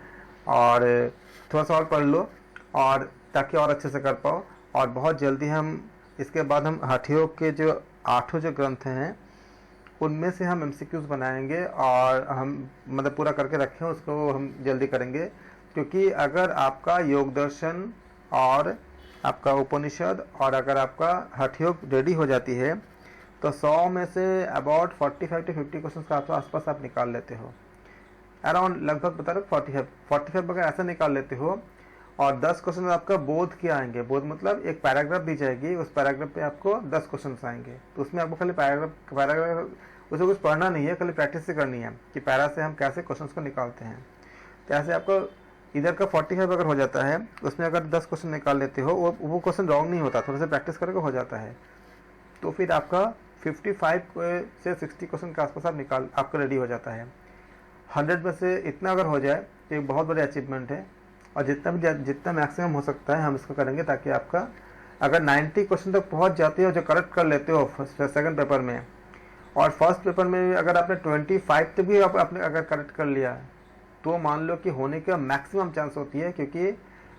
और थोड़ा सा और पढ़ लो, और ताकि और अच्छे से कर पाओ। और बहुत जल्दी हम इसके बाद हम हठ योग के जो 8 जो ग्रंथ हैं, उनमें से हम MCQs बनाएंगे, और हम मतलब पूरा करके रखे हैं, उसको हम जल्दी करेंगे। क्योंकि अगर आपका योग दर्शन और आपका उपनिषद और अगर आपका हठ योग रेडी हो जाती है, तो 100 में से अबाउट 45 to 50 क्वेश्चन का आसपास आप निकाल लेते हो। अराउंड लगभग बता रहे 45 अगर ऐसा निकाल लेते हो, और 10 क्वेश्चन आपका बोध के आएंगे। बोध मतलब एक पैराग्राफ दी जाएगी, उस पैराग्राफ पे आपको 10 क्वेश्चन आएंगे। तो उसमें आपको खाली पैराग्राफ उसे कुछ पढ़ना नहीं है, खाली प्रैक्टिस से करनी है कि पैरा से हम कैसे क्वेश्चन को निकालते हैं। तो ऐसे आपको इधर का 45 अगर हो जाता है, उसमें अगर 10 क्वेश्चन निकाल लेते हो, वो क्वेश्चन रॉन्ग नहीं होता, थोड़ा सा प्रैक्टिस करके हो जाता है। तो फिर आपका 55 से 60 क्वेश्चन के आसपास आपका रेडी हो जाता है। 100 में से इतना अगर हो जाए तो एक बहुत बड़ी अचीवमेंट है। और जितना मैक्सिमम हो सकता है हम इसको करेंगे, ताकि आपका अगर 90 क्वेश्चन तक पहुंच जाते हो, जो करेक्ट कर लेते हो सेकंड पेपर में, और फर्स्ट पेपर में अगर आपने 25 तक भी आपने अगर करेक्ट कर लिया, तो मान लो कि होने का मैक्सिमम चांस होती है। क्योंकि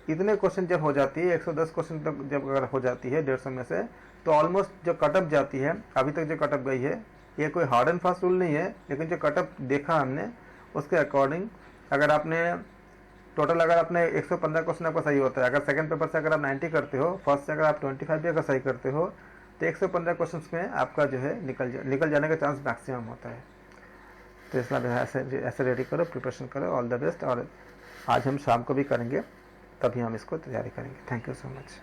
इतने क्वेश्चन जब हो जाती है, 110 क्वेश्चन तक जब अगर हो जाती है 150 में से, तो ऑलमोस्ट जो कटअप जाती है, अभी तक जो कटअप गई है, ये कोई हार्ड एंड फास्ट रूल नहीं है, लेकिन जो कटअप देखा हमने उसके अकॉर्डिंग, अगर आपने टोटल अगर आपने 115 क्वेश्चन आपका सही होता है, अगर सेकंड पेपर से अगर आप 90 करते हो, फर्स्ट से अगर आप 25 भी अगर सही करते हो, तो 115 क्वेश्चन में आपका जो है निकल जाने का चांस मैक्सिमम होता है। तो इसलिए ऐसे रेडी करो, प्रिपरेशन करो। All the best. और आज हम शाम को भी करेंगे, तभी हम इसको तैयारी करेंगे। Thank you so much.